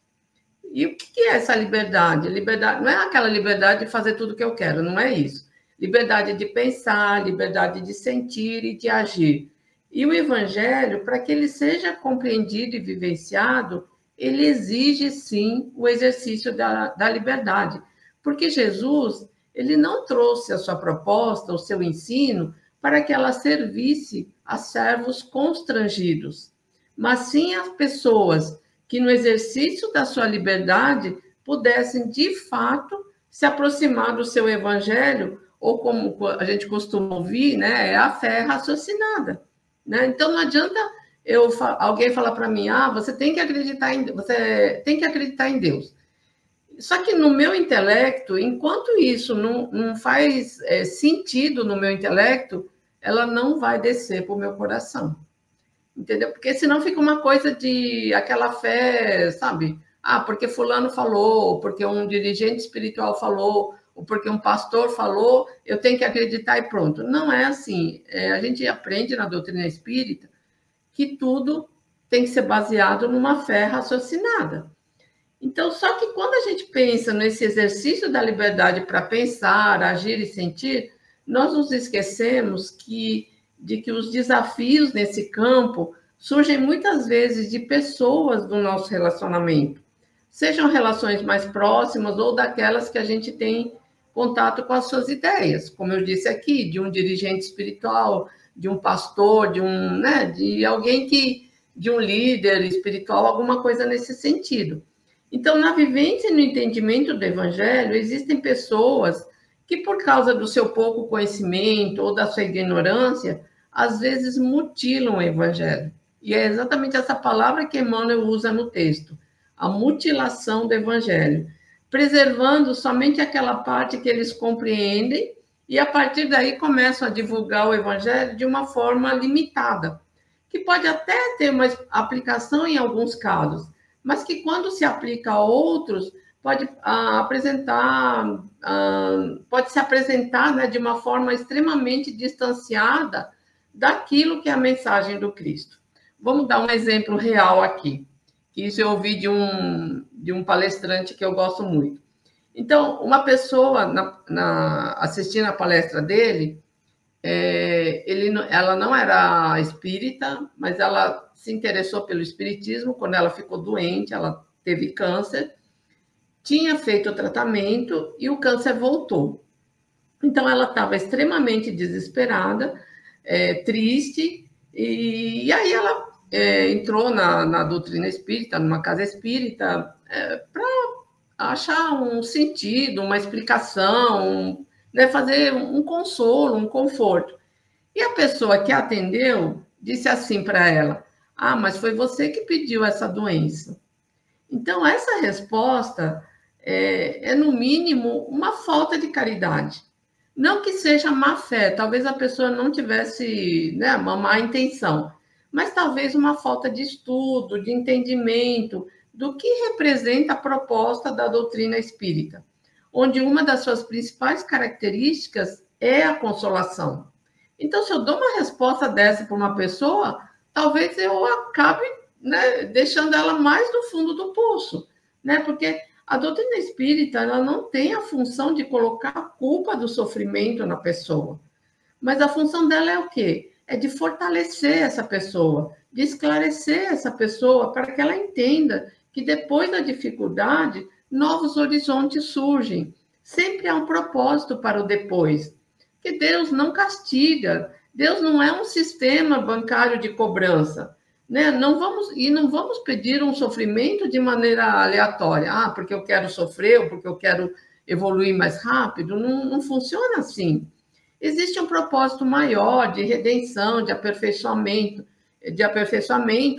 E o que é essa liberdade? Liberdade não é aquela liberdade de fazer tudo o que eu quero, não é isso. Liberdade de pensar, liberdade de sentir e de agir. E o Evangelho, para que ele seja compreendido e vivenciado, ele exige, sim, o exercício da liberdade. Porque Jesus, ele não trouxe a sua proposta, o seu ensino, para que ela servisse a servos constrangidos, mas sim as pessoas que, no exercício da sua liberdade, pudessem, de fato, se aproximar do seu evangelho, ou como a gente costuma ouvir, né, é a fé raciocinada, né? Então, não adianta alguém falar para mim, você tem que acreditar em Deus. Só que no meu intelecto, enquanto isso não faz sentido no meu intelecto, ela não vai descer para o meu coração. Entendeu? Porque senão fica uma coisa de aquela fé, sabe? Porque fulano falou, ou porque um dirigente espiritual falou, ou porque um pastor falou, eu tenho que acreditar e pronto. Não é assim. A gente aprende na doutrina espírita que tudo tem que ser baseado numa fé raciocinada. Então, só que quando a gente pensa nesse exercício da liberdade para pensar, agir e sentir, nós nos esquecemos de que os desafios nesse campo surgem muitas vezes de pessoas do nosso relacionamento, sejam relações mais próximas ou daquelas que a gente tem contato com as suas ideias, como eu disse aqui, de um dirigente espiritual, de um pastor, de alguém de um líder espiritual, alguma coisa nesse sentido. Então, na vivência e no entendimento do Evangelho, existem pessoas que, por causa do seu pouco conhecimento ou da sua ignorância, às vezes mutilam o Evangelho. E é exatamente essa palavra que Emmanuel usa no texto, a mutilação do Evangelho, preservando somente aquela parte que eles compreendem e, a partir daí, começam a divulgar o Evangelho de uma forma limitada, que pode até ter uma aplicação em alguns casos, mas que, quando se aplica a outros, pode se apresentar, né, de uma forma extremamente distanciada daquilo que é a mensagem do Cristo. Vamos dar um exemplo real aqui, que isso eu ouvi de um palestrante que eu gosto muito. Então, uma pessoa, assistindo a palestra dele, ela não era espírita, mas ela se interessou pelo espiritismo quando ela ficou doente, ela teve câncer, tinha feito o tratamento e o câncer voltou. Então, ela estava extremamente desesperada, triste, e aí ela entrou na doutrina espírita, numa casa espírita, para achar um sentido, uma explicação, né, fazer um consolo, um conforto. E a pessoa que atendeu disse assim para ela: mas foi você que pediu essa doença. Então, essa resposta no mínimo, uma falta de caridade. Não que seja má fé, talvez a pessoa não tivesse, né, uma má intenção, mas talvez uma falta de estudo, de entendimento do que representa a proposta da doutrina espírita, onde uma das suas principais características é a consolação. Então, se eu dou uma resposta dessa para uma pessoa, talvez eu acabe, né, deixando ela mais no fundo do poço, né? Porque a doutrina espírita, ela não tem a função de colocar a culpa do sofrimento na pessoa, mas a função dela é o quê? É de fortalecer essa pessoa, de esclarecer essa pessoa para que ela entenda que depois da dificuldade, novos horizontes surgem. Sempre há um propósito para o depois. Que Deus não castiga, Deus não é um sistema bancário de cobrança, né? Não vamos pedir um sofrimento de maneira aleatória, porque eu quero sofrer ou porque eu quero evoluir mais rápido. Não funciona assim. Existe um propósito maior de redenção, de aperfeiçoamento,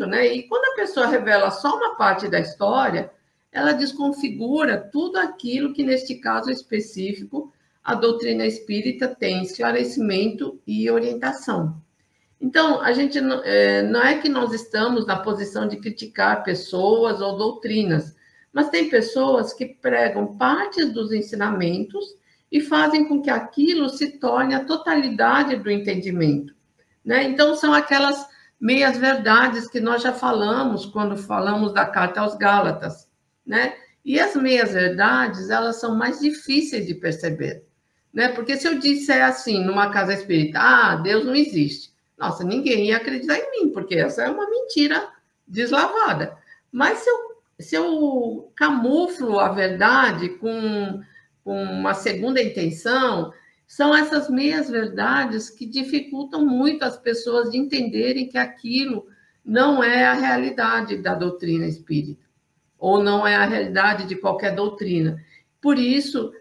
né? E quando a pessoa revela só uma parte da história, ela desconfigura tudo aquilo que, neste caso específico, a doutrina espírita tem esclarecimento e orientação. Então, a gente não é que nós estamos na posição de criticar pessoas ou doutrinas, mas tem pessoas que pregam partes dos ensinamentos e fazem com que aquilo se torne a totalidade do entendimento, né? Então, são aquelas meias-verdades que nós já falamos quando falamos da Carta aos Gálatas, né? E as meias-verdades, elas são mais difíceis de perceber, né? Porque se eu disser assim, numa casa espírita, Deus não existe, nossa, ninguém ia acreditar em mim, porque essa é uma mentira deslavada. Mas se eu camuflo a verdade com uma segunda intenção, são essas meias-verdades que dificultam muito as pessoas de entenderem que aquilo não é a realidade da doutrina espírita, ou não é a realidade de qualquer doutrina. Por isso,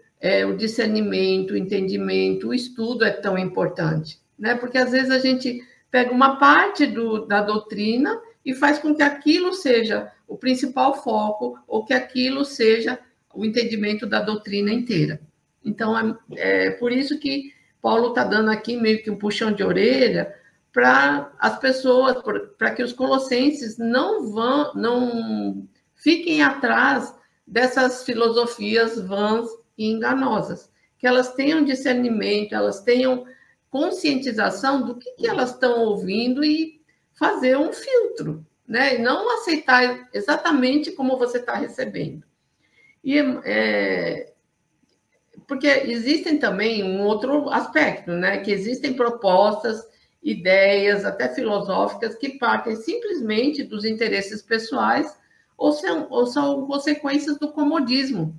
o discernimento, o entendimento, o estudo é tão importante, né? Porque às vezes a gente pega uma parte da doutrina e faz com que aquilo seja o principal foco, ou que aquilo seja o entendimento da doutrina inteira. Então, é por isso que Paulo está dando aqui meio que um puxão de orelha para as pessoas, para que os colossenses não fiquem atrás dessas filosofias vãs e enganosas, que elas tenham discernimento, elas tenham conscientização do que elas estão ouvindo e fazer um filtro, né? E não aceitar exatamente como você está recebendo. Porque existem também um outro aspecto, né? Que existem propostas, ideias, até filosóficas, que partem simplesmente dos interesses pessoais ou são consequências do comodismo,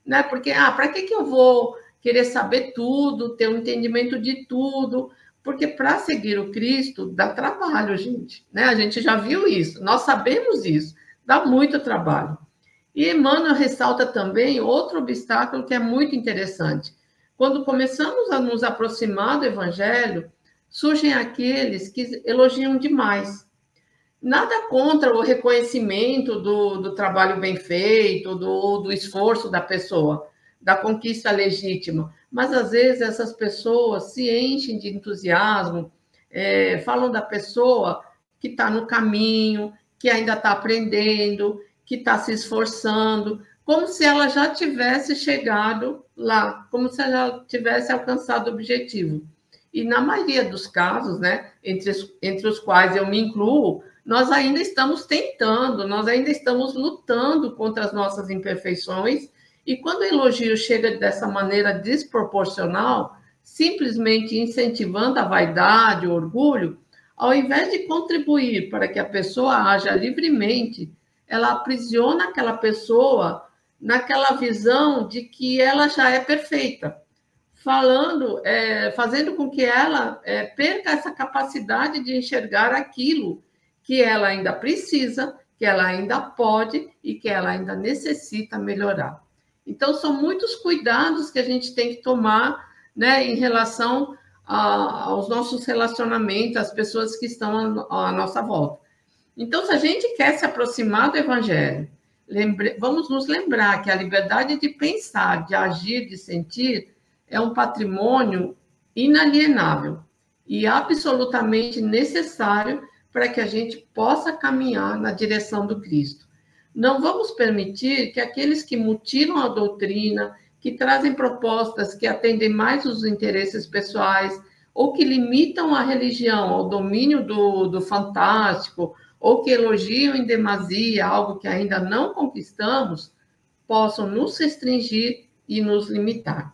né? Porque, para que eu vou querer saber tudo, ter um entendimento de tudo? Porque para seguir o Cristo dá trabalho, gente, né? A gente já viu isso, nós sabemos isso, dá muito trabalho. E Emmanuel ressalta também outro obstáculo que é muito interessante. Quando começamos a nos aproximar do Evangelho, surgem aqueles que elogiam demais. Nada contra o reconhecimento do trabalho bem feito, do esforço da pessoa, da conquista legítima, mas às vezes essas pessoas se enchem de entusiasmo, falam da pessoa que está no caminho, que ainda está aprendendo, que está se esforçando, como se ela já tivesse chegado lá, como se ela já tivesse alcançado o objetivo. E na maioria dos casos, né, entre os quais eu me incluo, nós ainda estamos tentando, nós ainda estamos lutando contra as nossas imperfeições, e quando o elogio chega dessa maneira desproporcional, simplesmente incentivando a vaidade, o orgulho, ao invés de contribuir para que a pessoa haja livremente, ela aprisiona aquela pessoa naquela visão de que ela já é perfeita, fazendo com que ela perca essa capacidade de enxergar aquilo que ela ainda precisa, que ela ainda pode e que ela ainda necessita melhorar. Então, são muitos cuidados que a gente tem que tomar, né, em relação aos nossos relacionamentos, às pessoas que estão à nossa volta. Então, se a gente quer se aproximar do Evangelho, vamos nos lembrar que a liberdade de pensar, de agir, de sentir, é um patrimônio inalienável e absolutamente necessário para que a gente possa caminhar na direção do Cristo. Não vamos permitir que aqueles que mutilam a doutrina, que trazem propostas que atendem mais os interesses pessoais, ou que limitam a religião ao domínio do fantástico, ou que elogiam em demasia algo que ainda não conquistamos, possam nos restringir e nos limitar.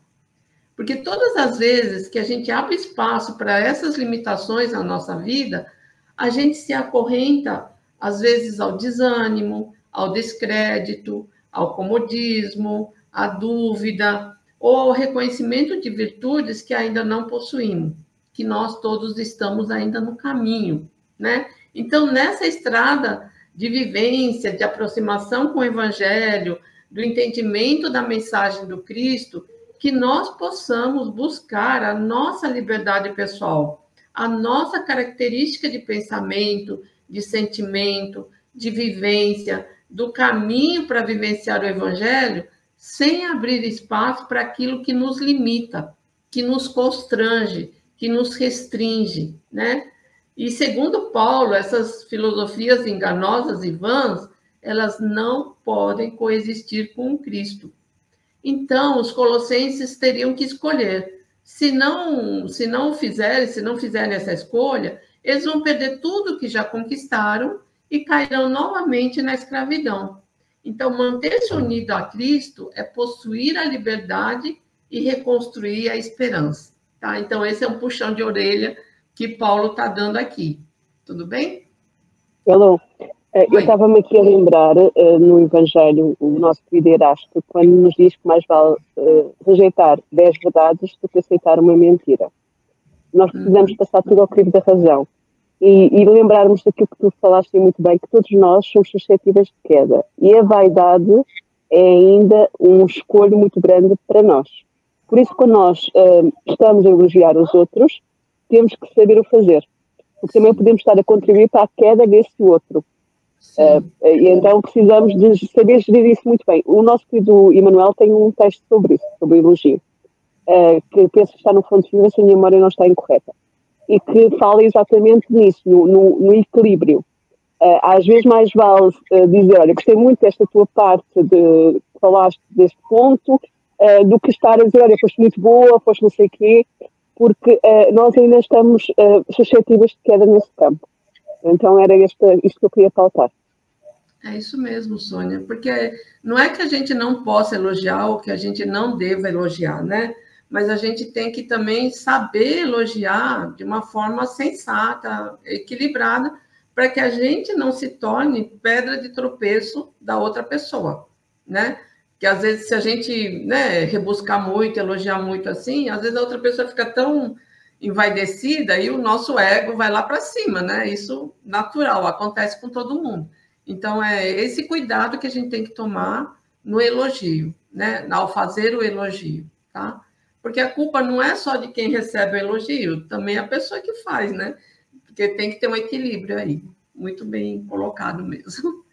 Porque todas as vezes que a gente abre espaço para essas limitações na nossa vida, a gente se acorrenta, às vezes, ao desânimo, ao descrédito, ao comodismo, à dúvida, ou ao reconhecimento de virtudes que ainda não possuímos, que nós todos estamos ainda no caminho, né? Então, nessa estrada de vivência, de aproximação com o Evangelho, do entendimento da mensagem do Cristo, que nós possamos buscar a nossa liberdade pessoal, a nossa característica de pensamento, de sentimento, de vivência, do caminho para vivenciar o Evangelho, sem abrir espaço para aquilo que nos limita, que nos constrange, que nos restringe, né? E segundo Paulo, essas filosofias enganosas e vãs, elas não podem coexistir com o Cristo. Então, os colossenses teriam que escolher. Se não fizerem essa escolha, eles vão perder tudo que já conquistaram e cairão novamente na escravidão. Então, manter-se unido a Cristo é possuir a liberdade e reconstruir a esperança. Tá? Então, esse é um puxão de orelha que Paulo está dando aqui. Tudo bem? Elô, eu estava-me aqui a lembrar, no Evangelho, o nosso querido Erasto, quando nos diz que mais vale rejeitar 10 verdades do que aceitar uma mentira. Nós precisamos passar tudo ao crivo da razão. E lembrarmos daquilo que tu falaste muito bem, que todos nós somos suscetíveis de queda. E a vaidade é ainda um escolho muito grande para nós. Por isso, quando nós estamos a elogiar os outros, temos que saber o fazer. Porque também podemos estar a contribuir para a queda desse outro. E então precisamos de saber gerir isso muito bem. O nosso querido Emanuel tem um texto sobre isso, sobre o elogio, que penso que está no Fonte Viva, se a minha memória não está incorreta. E que fala exatamente nisso, no equilíbrio. Às vezes mais vale dizer, olha, gostei muito desta tua parte, de falaste deste ponto, do que estar a dizer, olha, foste muito boa, foste não sei o quê, porque nós ainda estamos suscetíveis de queda nesse campo. Então era isto que eu queria pautar. É isso mesmo, Sônia, porque não é que a gente não possa elogiar ou que a gente não deva elogiar, né? Mas a gente tem que também saber elogiar de uma forma sensata, equilibrada, para que a gente não se torne pedra de tropeço da outra pessoa, né? Que às vezes, se a gente, né, rebuscar muito, elogiar muito assim, às vezes a outra pessoa fica tão envaidecida e o nosso ego vai lá para cima, né? Isso natural, acontece com todo mundo. Então, é esse cuidado que a gente tem que tomar no elogio, né? Ao fazer o elogio, tá? Porque a culpa não é só de quem recebe o elogio, também é a pessoa que faz, né? Porque tem que ter um equilíbrio aí. Muito bem colocado mesmo.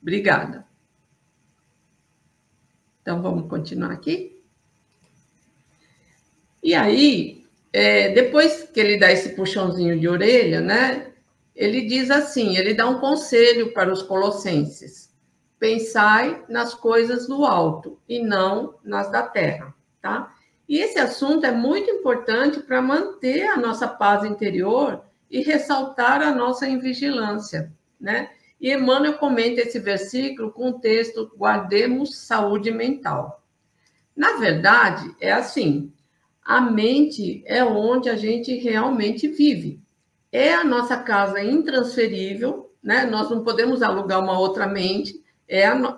Obrigada. Então, vamos continuar aqui. E aí, depois que ele dá esse puxãozinho de orelha, né? Ele diz assim, ele dá um conselho para os colossenses. Pensai nas coisas do alto e não nas da terra, tá? E esse assunto é muito importante para manter a nossa paz interior e ressaltar a nossa invigilância, né? E Emmanuel comenta esse versículo com o texto guardemos saúde mental. Na verdade, é assim, a mente é onde a gente realmente vive. É a nossa casa intransferível, né? Nós não podemos alugar uma outra mente,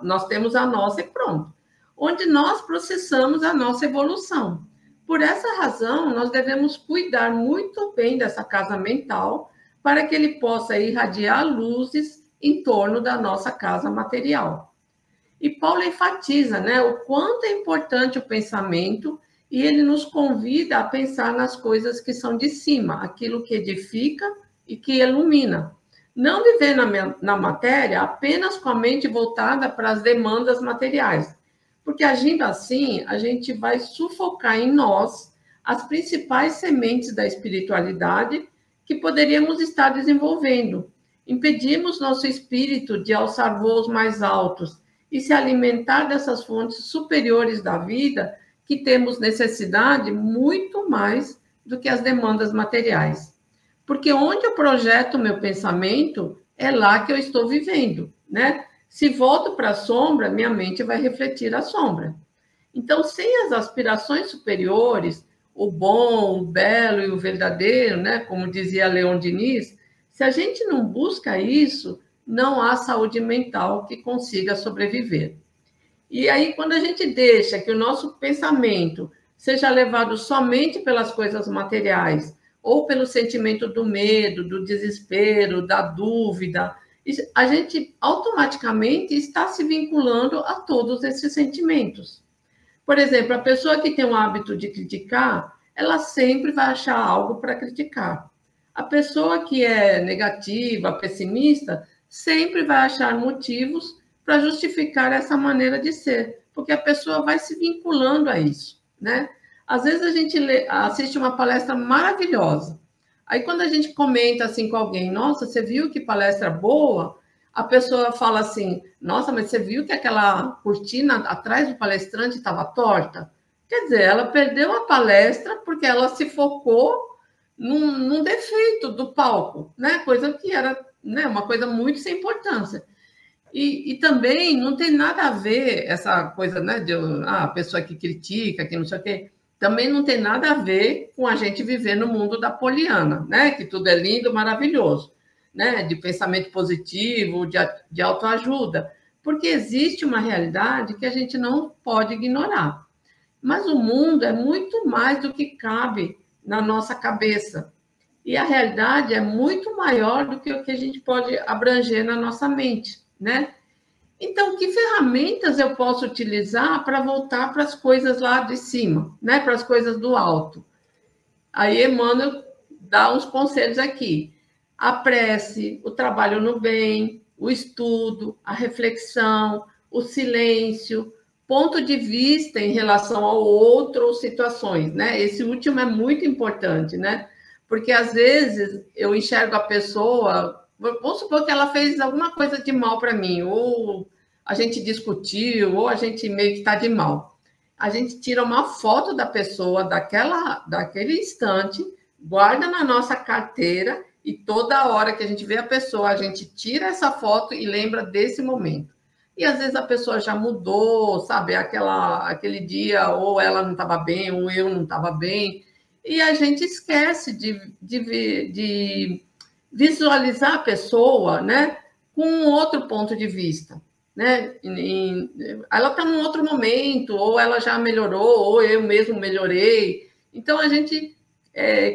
nós temos a nossa e pronto. Onde nós processamos a nossa evolução. Por essa razão, nós devemos cuidar muito bem dessa casa mental para que ele possa irradiar luzes em torno da nossa casa material. E Paulo enfatiza, né, o quanto é importante o pensamento e ele nos convida a pensar nas coisas que são de cima, aquilo que edifica e que ilumina. Não viver na matéria apenas com a mente voltada para as demandas materiais, porque agindo assim, a gente vai sufocar em nós as principais sementes da espiritualidade que poderíamos estar desenvolvendo. Impedimos nosso espírito de alçar voos mais altos e se alimentar dessas fontes superiores da vida que temos necessidade muito mais do que as demandas materiais. Porque onde eu projeto o meu pensamento, é lá que eu estou vivendo, né? Se volto para a sombra, minha mente vai refletir a sombra. Então, sem as aspirações superiores, o bom, o belo e o verdadeiro, né? Como dizia Leon Diniz, se a gente não busca isso, não há saúde mental que consiga sobreviver. E aí, quando a gente deixa que o nosso pensamento seja levado somente pelas coisas materiais, ou pelo sentimento do medo, do desespero, da dúvida, a gente automaticamente está se vinculando a todos esses sentimentos. Por exemplo, a pessoa que tem o hábito de criticar, ela sempre vai achar algo para criticar. A pessoa que é negativa, pessimista, sempre vai achar motivos para justificar essa maneira de ser, porque a pessoa vai se vinculando a isso, né? Às vezes a gente assiste uma palestra maravilhosa, aí quando a gente comenta assim com alguém, nossa, você viu que palestra boa? A pessoa fala assim, nossa, mas você viu que aquela cortina atrás do palestrante estava torta? Quer dizer, ela perdeu a palestra porque ela se focou num defeito do palco, né? Coisa que era, né, uma coisa muito sem importância. E também não tem nada a ver essa coisa, né, de a pessoa que critica, que não sei o quê, também não tem nada a ver com a gente viver no mundo da poliana, né, que tudo é lindo, maravilhoso, né, de pensamento positivo, de autoajuda, porque existe uma realidade que a gente não pode ignorar. Mas o mundo é muito mais do que cabe na nossa cabeça. E a realidade é muito maior do que o que a gente pode abranger na nossa mente, né? Então, que ferramentas eu posso utilizar para voltar para as coisas lá de cima, né? Para as coisas do alto? Aí Emmanuel dá uns conselhos aqui. A prece, o trabalho no bem, o estudo, a reflexão, o silêncio, ponto de vista em relação ao outro ou situações, né? Esse último é muito importante, né? Porque às vezes eu enxergo a pessoa, vamos supor que ela fez alguma coisa de mal para mim, ou a gente discutiu, ou a gente meio que está de mal. A gente tira uma foto da pessoa daquele instante, guarda na nossa carteira e toda hora que a gente vê a pessoa, a gente tira essa foto e lembra desse momento. E às vezes a pessoa já mudou, sabe, aquele dia, ou ela não estava bem, ou eu não estava bem, e a gente esquece de visualizar a pessoa, né, com um outro ponto de vista, né? Ela está num outro momento, ou ela já melhorou, ou eu mesmo melhorei. Então a gente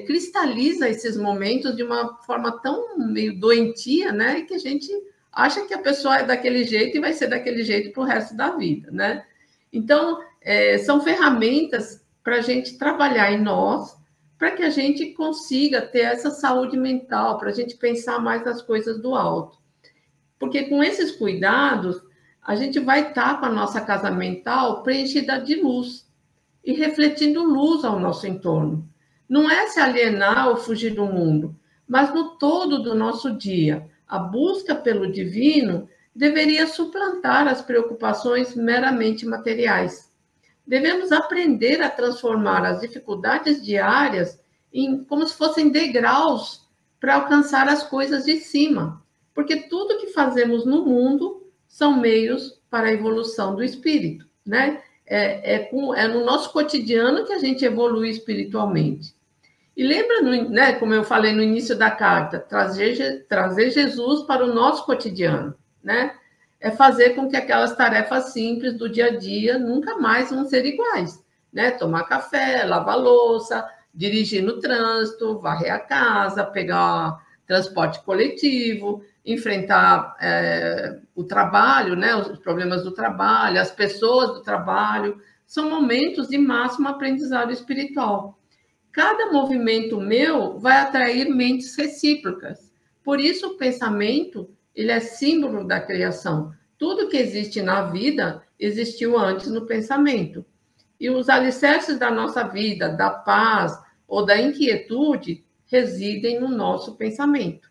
cristaliza esses momentos de uma forma tão meio doentia, né, que a gente acha que a pessoa é daquele jeito e vai ser daquele jeito para o resto da vida, né? Então, são ferramentas para a gente trabalhar em nós, para que a gente consiga ter essa saúde mental, para a gente pensar mais nas coisas do alto. Porque com esses cuidados, a gente vai estar com a nossa casa mental preenchida de luz e refletindo luz ao nosso entorno. Não é se alienar ou fugir do mundo, mas no todo do nosso dia, a busca pelo divino deveria suplantar as preocupações meramente materiais. Devemos aprender a transformar as dificuldades diárias como se fossem degraus para alcançar as coisas de cima, porque tudo que fazemos no mundo são meios para a evolução do espírito, né? É no nosso cotidiano que a gente evolui espiritualmente. E lembra, né, como eu falei no início da carta, trazer Jesus para o nosso cotidiano, né? É fazer com que aquelas tarefas simples do dia a dia nunca mais vão ser iguais, né? Tomar café, lavar louça, dirigir no trânsito, varrer a casa, pegar transporte coletivo, enfrentar o trabalho, né? Os problemas do trabalho, as pessoas do trabalho, são momentos de máximo aprendizado espiritual. Cada movimento meu vai atrair mentes recíprocas, Por isso, o pensamento, ele é símbolo da criação. Tudo que existe na vida existiu antes no pensamento. E os alicerces da nossa vida, da paz ou da inquietude, residem no nosso pensamento.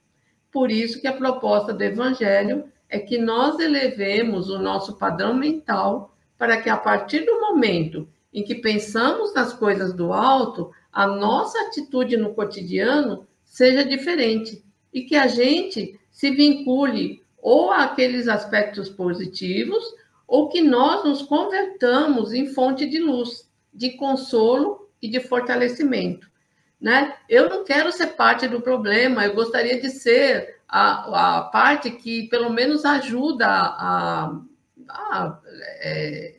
Por isso que a proposta do Evangelho é que nós elevemos o nosso padrão mental para que, a partir do momento em que pensamos nas coisas do alto, a nossa atitude no cotidiano seja diferente e que a gente se vincule ou àqueles aspectos positivos ou que nós nos convertamos em fonte de luz, de consolo e de fortalecimento. Né? Eu não quero ser parte do problema, eu gostaria de ser a parte que, pelo menos, ajuda a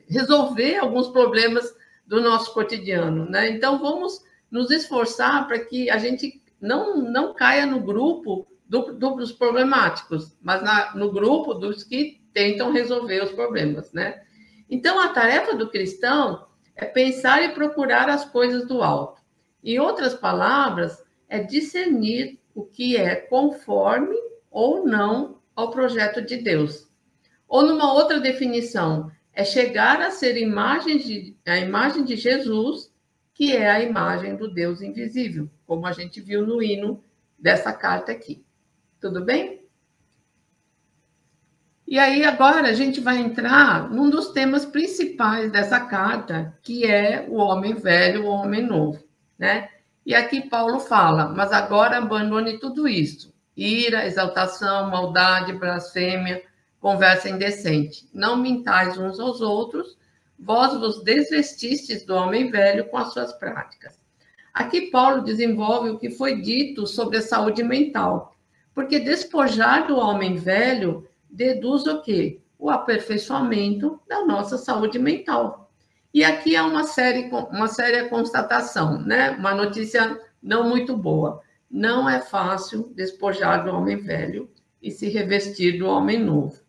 resolver alguns problemas do nosso cotidiano. Né? Então, vamos nos esforçar para que a gente não caia no grupo dos problemáticos, mas no grupo dos que tentam resolver os problemas. Né? Então, a tarefa do cristão é pensar e procurar as coisas do alto. Em outras palavras, é discernir o que é conforme ou não ao projeto de Deus. Ou, numa outra definição, é chegar a ser a imagem de Jesus, que é a imagem do Deus invisível, como a gente viu no hino dessa carta aqui. Tudo bem? E aí, agora, a gente vai entrar num dos temas principais dessa carta, que é o homem velho, o homem novo. Né? E aqui Paulo fala, mas agora abandone tudo isso, ira, exaltação, maldade, blasfêmia, conversa indecente. Não mintais uns aos outros, vós vos desvestistes do homem velho com as suas práticas. Aqui Paulo desenvolve o que foi dito sobre a saúde mental, porque despojar do homem velho deduz o quê? O aperfeiçoamento da nossa saúde mental. E aqui é uma séria constatação, né? Uma notícia não muito boa. Não é fácil despojar do homem velho e se revestir do homem novo.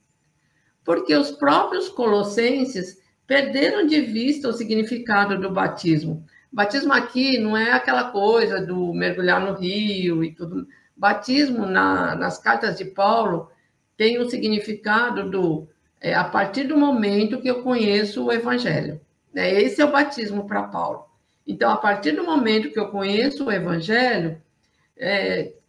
Porque os próprios colossenses perderam de vista o significado do batismo. Batismo aqui não é aquela coisa do mergulhar no rio e tudo. Batismo, nas cartas de Paulo, tem o significado a partir do momento que eu conheço o Evangelho. Esse é o batismo para Paulo. Então, a partir do momento que eu conheço o Evangelho,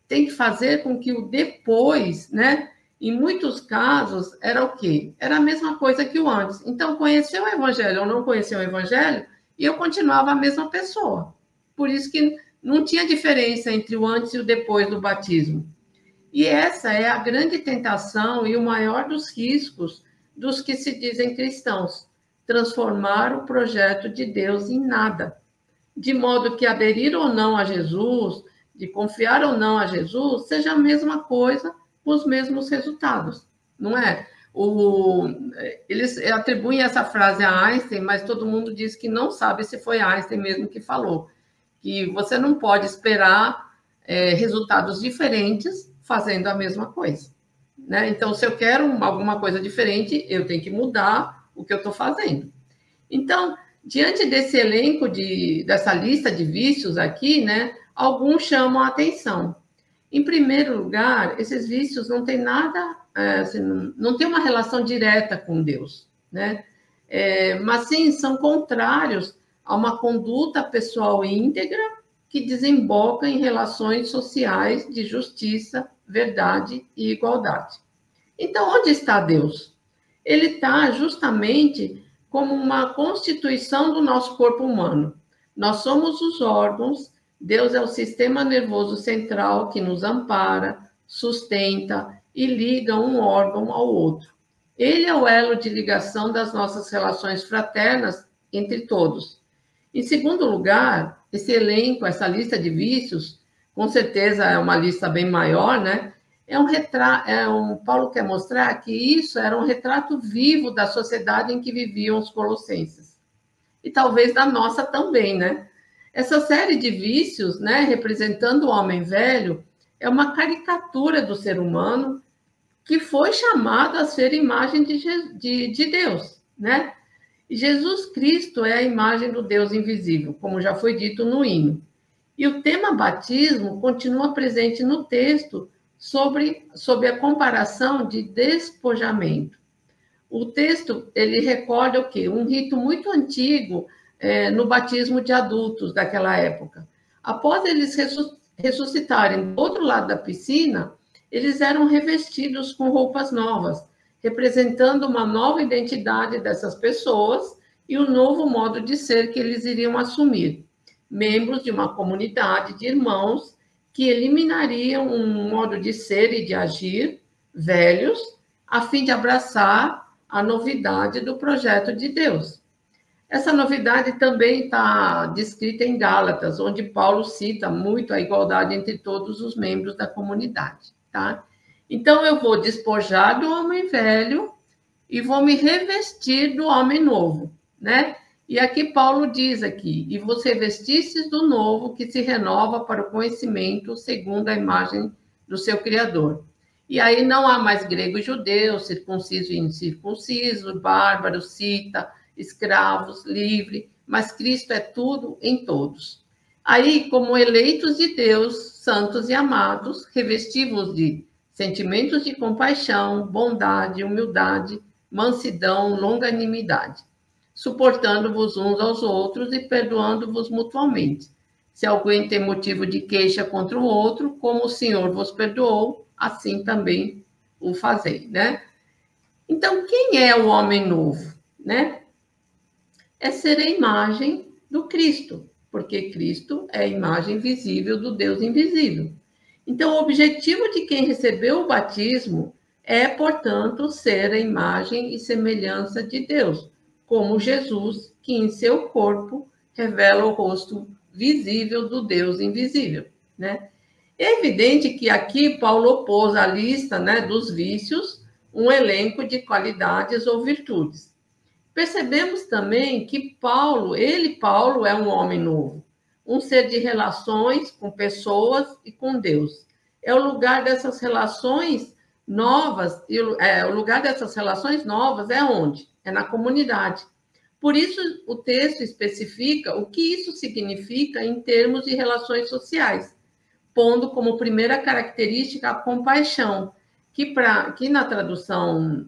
tem que fazer com que o depois, né? Em muitos casos, era o quê? Era a mesma coisa que o antes. Então, conheceu o Evangelho ou não conheceu o Evangelho, e eu continuava a mesma pessoa. Por isso que não tinha diferença entre o antes e o depois do batismo. E essa é a grande tentação e o maior dos riscos dos que se dizem cristãos. Transformar o projeto de Deus em nada. De modo que aderir ou não a Jesus, de confiar ou não a Jesus, seja a mesma coisa, com os mesmos resultados, não é? Eles atribuem essa frase a Einstein, mas todo mundo diz que não sabe se foi Einstein mesmo que falou, que você não pode esperar resultados diferentes fazendo a mesma coisa. Né? Então, se eu quero alguma coisa diferente, eu tenho que mudar o que eu estou fazendo. Então, diante desse elenco, dessa lista de vícios aqui, né, alguns chamam a atenção. Em primeiro lugar, esses vícios não têm nada, assim, não tem uma relação direta com Deus, né? Mas sim, são contrários a uma conduta pessoal íntegra que desemboca em relações sociais de justiça, verdade e igualdade. Então, onde está Deus? Ele está justamente como uma constituição do nosso corpo humano. Nós somos os órgãos, Deus é o sistema nervoso central que nos ampara, sustenta e liga um órgão ao outro. Ele é o elo de ligação das nossas relações fraternas entre todos. Em segundo lugar, esse elenco, essa lista de vícios, com certeza é uma lista bem maior, né? Paulo quer mostrar que isso era um retrato vivo da sociedade em que viviam os colossenses. E talvez da nossa também, né? Essa série de vícios, né, representando o homem velho, é uma caricatura do ser humano que foi chamado a ser imagem de Deus, né? E Jesus Cristo é a imagem do Deus invisível, como já foi dito no hino. E o tema batismo continua presente no texto, sobre a comparação de despojamento. O texto, ele recorda o quê? Um rito muito antigo no batismo de adultos daquela época. Após eles ressuscitarem do outro lado da piscina, eles eram revestidos com roupas novas, representando uma nova identidade dessas pessoas e o novo modo de ser que eles iriam assumir. Membros de uma comunidade de irmãos que eliminariam um modo de ser e de agir velhos, a fim de abraçar a novidade do projeto de Deus. Essa novidade também está descrita em Gálatas, onde Paulo cita muito a igualdade entre todos os membros da comunidade, tá? Então, eu vou despojar do homem velho e vou me revestir do homem novo, né? E aqui Paulo diz aqui, e vos revestistes do novo que se renova para o conhecimento segundo a imagem do seu Criador. E aí não há mais grego e judeu, circunciso e incircunciso, bárbaro, cita, escravos, livre, mas Cristo é tudo em todos. Aí, como eleitos de Deus, santos e amados, revesti-vos de sentimentos de compaixão, bondade, humildade, mansidão, longanimidade, suportando-vos uns aos outros e perdoando-vos mutuamente. Se alguém tem motivo de queixa contra o outro, como o Senhor vos perdoou, assim também o fazei, né? Então, quem é o homem novo, né? É ser a imagem do Cristo, porque Cristo é a imagem visível do Deus invisível. Então, o objetivo de quem recebeu o batismo é, portanto, ser a imagem e semelhança de Deus, como Jesus, que em seu corpo revela o rosto visível do Deus invisível, né? É evidente que aqui Paulo opôs à lista, né, dos vícios um elenco de qualidades ou virtudes. Percebemos também que Paulo é um homem novo, um ser de relações com pessoas e com Deus. É o lugar dessas relações novas, o lugar dessas relações novas é onde? É na comunidade. Por isso, o texto especifica o que isso significa em termos de relações sociais, pondo como primeira característica a compaixão, que na tradução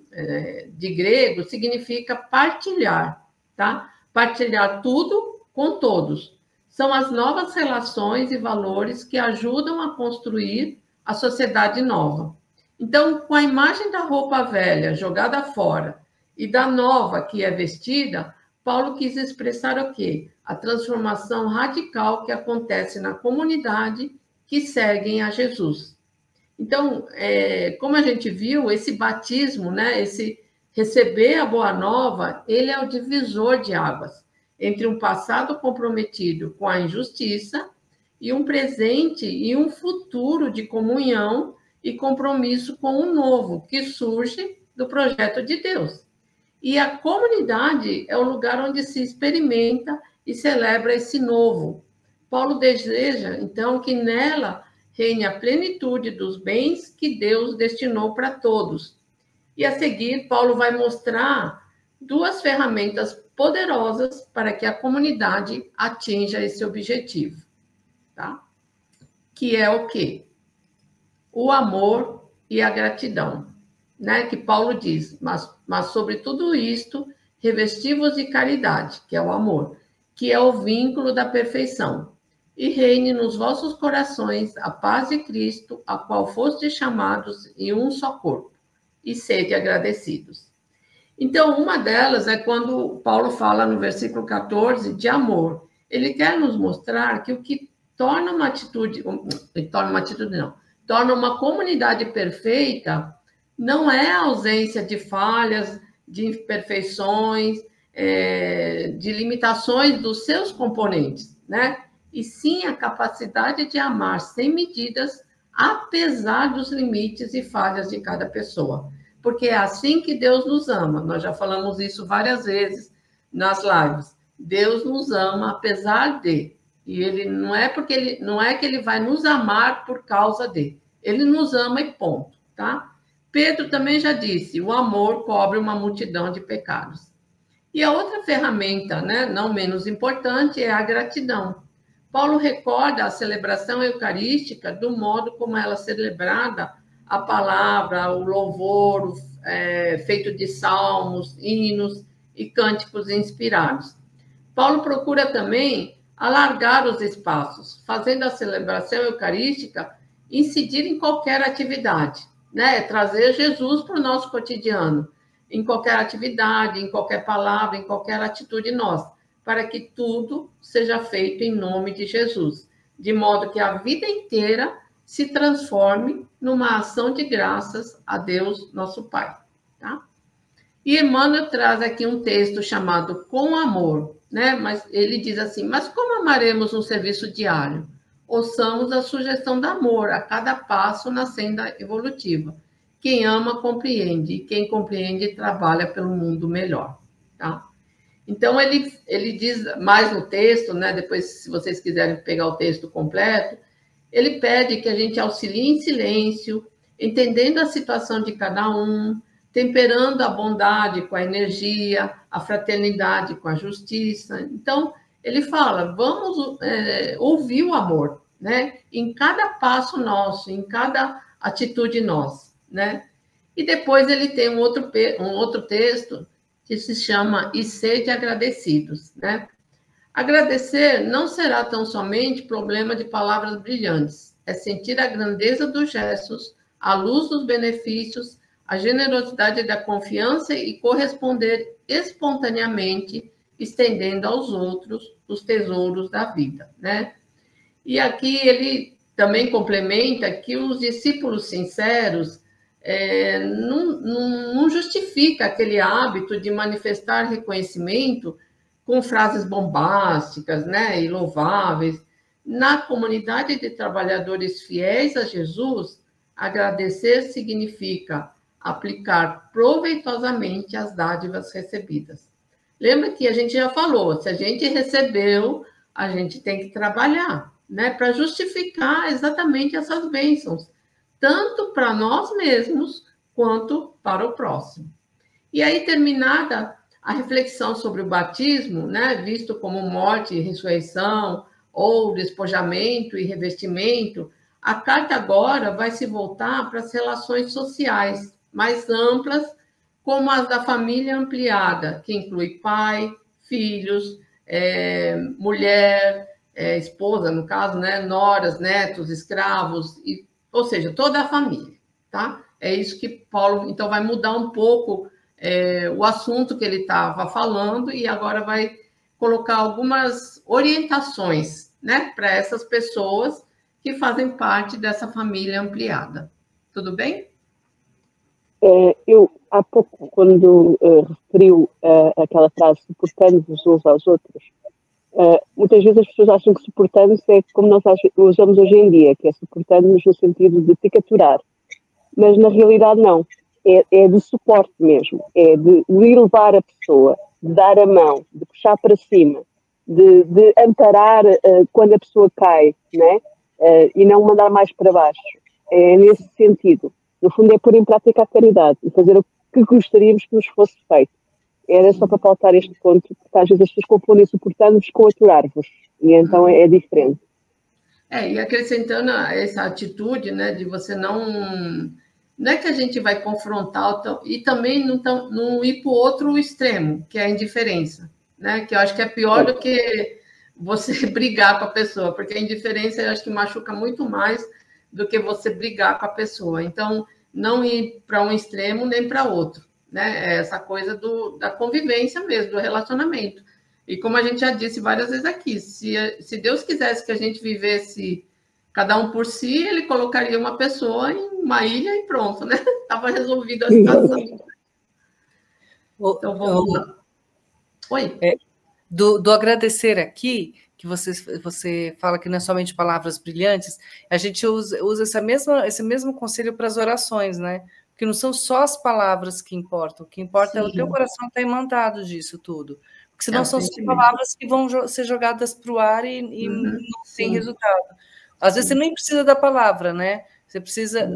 de grego significa partilhar, tá? Partilhar tudo com todos. São as novas relações e valores que ajudam a construir a sociedade nova. Então, com a imagem da roupa velha jogada fora e da nova que é vestida, Paulo quis expressar o quê? A transformação radical que acontece na comunidade que seguem a Jesus. Então, como a gente viu, esse batismo, né, esse receber a boa nova, ele é o divisor de águas entre um passado comprometido com a injustiça e um presente e um futuro de comunhão e compromisso com o novo que surge do projeto de Deus. E a comunidade é o lugar onde se experimenta e celebra esse novo. Paulo deseja, então, que nela reine a plenitude dos bens que Deus destinou para todos. E a seguir, Paulo vai mostrar duas ferramentas poderosas para que a comunidade atinja esse objetivo, tá? Que é o quê? O amor e a gratidão, né? Que Paulo diz, mas sobre tudo isto, revesti-vos de caridade, que é o amor, que é o vínculo da perfeição. E reine nos vossos corações a paz de Cristo, a qual fostes chamados em um só corpo, e sede agradecidos. Então, uma delas é quando Paulo fala no versículo 14 de amor. Ele quer nos mostrar que o que torna uma comunidade perfeita não é a ausência de falhas, de imperfeições, de limitações dos seus componentes, né? E sim a capacidade de amar sem medidas, apesar dos limites e falhas de cada pessoa. Porque é assim que Deus nos ama. Nós já falamos isso várias vezes nas lives. Deus nos ama apesar de. E ele não é que ele vai nos amar por causa de. Ele nos ama e ponto, tá? Pedro também já disse, o amor cobre uma multidão de pecados. E a outra ferramenta, né, não menos importante, é a gratidão. Paulo recorda a celebração eucarística do modo como ela é celebrada a palavra, o louvor feito de salmos, hinos e cânticos inspirados. Paulo procura também alargar os espaços, fazendo a celebração eucarística incidir em qualquer atividade, né? Trazer Jesus para o nosso cotidiano, em qualquer atividade, em qualquer palavra, em qualquer atitude nossa, para que tudo seja feito em nome de Jesus, de modo que a vida inteira se transforme numa ação de graças a Deus, nosso Pai. Tá? E Emmanuel traz aqui um texto chamado Com Amor, né? Mas ele diz assim, mas como amaremos um serviço diário? Ouçamos a sugestão do amor a cada passo na senda evolutiva. Quem ama, compreende, e quem compreende, trabalha pelo mundo melhor. Tá? Então, ele diz mais no texto, né? Depois, se vocês quiserem pegar o texto completo, ele pede que a gente auxilie em silêncio, entendendo a situação de cada um, temperando a bondade com a energia, a fraternidade com a justiça. Então, ele fala, vamos ouvir o amor, né? Em cada passo nosso, em cada atitude nossa, né? E depois ele tem um outro texto que se chama E Sede Agradecidos, né? Agradecer não será tão somente problema de palavras brilhantes, é sentir a grandeza dos gestos, a luz dos benefícios, a generosidade da confiança e corresponder espontaneamente, estendendo aos outros os tesouros da vida, né? E aqui ele também complementa que os discípulos sinceros não justifica aquele hábito de manifestar reconhecimento com frases bombásticas, né, e louváveis. Na comunidade de trabalhadores fiéis a Jesus, agradecer significa aplicar proveitosamente as dádivas recebidas. Lembra que a gente já falou, se a gente recebeu, a gente tem que trabalhar, né, para justificar exatamente essas bênçãos, tanto para nós mesmos quanto para o próximo. E aí, terminada a reflexão sobre o batismo, né, visto como morte e ressurreição, ou despojamento e revestimento, a carta agora vai se voltar para as relações sociais mais amplas, como as da família ampliada, que inclui pai, filhos, mulher, esposa, no caso, né, noras, netos, escravos, ou seja, toda a família, tá? É isso que Paulo, então, vai mudar um pouco o assunto que ele estava falando e agora vai colocar algumas orientações, né, para essas pessoas que fazem parte dessa família ampliada. Tudo bem? Eu, há pouco, quando referiu aquela frase suportando-vos uns aos outros, muitas vezes as pessoas acham que suportando-se é como nós usamos hoje em dia, que é suportando-nos no sentido de te capturar. Mas, na realidade, não. É de suporte mesmo. É de elevar a pessoa, de dar a mão, de puxar para cima, de amparar quando a pessoa cai, né? E não mandar mais para baixo. É nesse sentido. No fundo, é pôr em prática a caridade e fazer o que gostaríamos que nos fosse feito. Era só para pautar este ponto, porque às vezes as pessoas confundem suportar-vos com aturar-vos. E então é diferente. E acrescentando essa atitude, né, de você não é que a gente vai confrontar e também não ir para o outro extremo, que é a indiferença, né? Que eu acho que é pior do que você brigar com a pessoa, porque a indiferença eu acho que machuca muito mais do que você brigar com a pessoa. Então, não ir para um extremo nem para outro, né? É essa coisa da convivência mesmo, do relacionamento. E como a gente já disse várias vezes aqui, se Deus quisesse que a gente vivesse cada um por si, ele colocaria uma pessoa em uma ilha e pronto, né? Estava resolvida a situação. Então, vamos lá. Oi? Do agradecer aqui, que você fala que não é somente palavras brilhantes, a gente usa esse mesmo conselho para as orações, né? Porque não são só as palavras que importam, o que importa é o teu coração estar imantado disso tudo. Porque senão são só palavras que vão ser jogadas para o ar e não tem resultado. Às vezes você nem precisa da palavra, né? Você precisa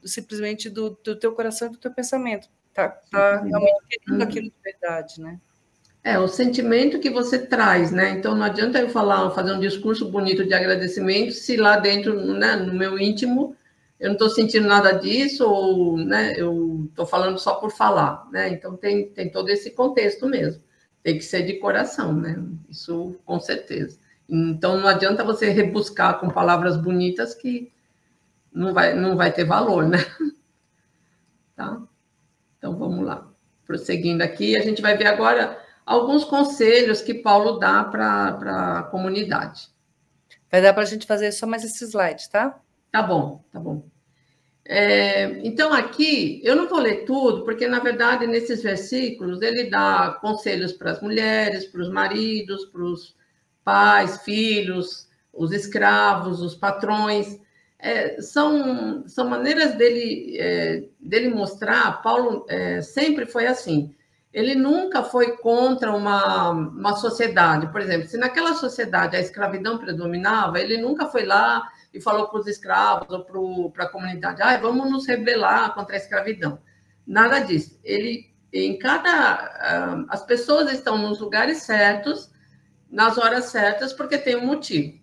simplesmente do teu coração e do teu pensamento. Tá realmente querendo aquilo de verdade, né? O sentimento que você traz, né? Então, não adianta eu fazer um discurso bonito de agradecimento se lá dentro, né, no meu íntimo, eu não estou sentindo nada disso, ou, né, eu estou falando só por falar, né? Então, tem todo esse contexto mesmo. Tem que ser de coração, né? Isso, com certeza. Então, não adianta você rebuscar com palavras bonitas que não vai ter valor, né? Tá? Então, vamos lá. Prosseguindo aqui, a gente vai ver agora alguns conselhos que Paulo dá para a comunidade. Vai dar para a gente fazer só mais esse slide, tá? Tá bom, tá bom. Então, aqui, eu não vou ler tudo, porque, na verdade, nesses versículos, ele dá conselhos para as mulheres, para os maridos, para os pais, filhos, os escravos, os patrões. São maneiras dele mostrar. Paulo sempre foi assim. Ele nunca foi contra uma sociedade. Por exemplo, se naquela sociedade a escravidão predominava, ele nunca foi lá e falou para os escravos ou para a comunidade, vamos nos rebelar contra a escravidão. Nada disso. As pessoas estão nos lugares certos, nas horas certas, porque tem um motivo.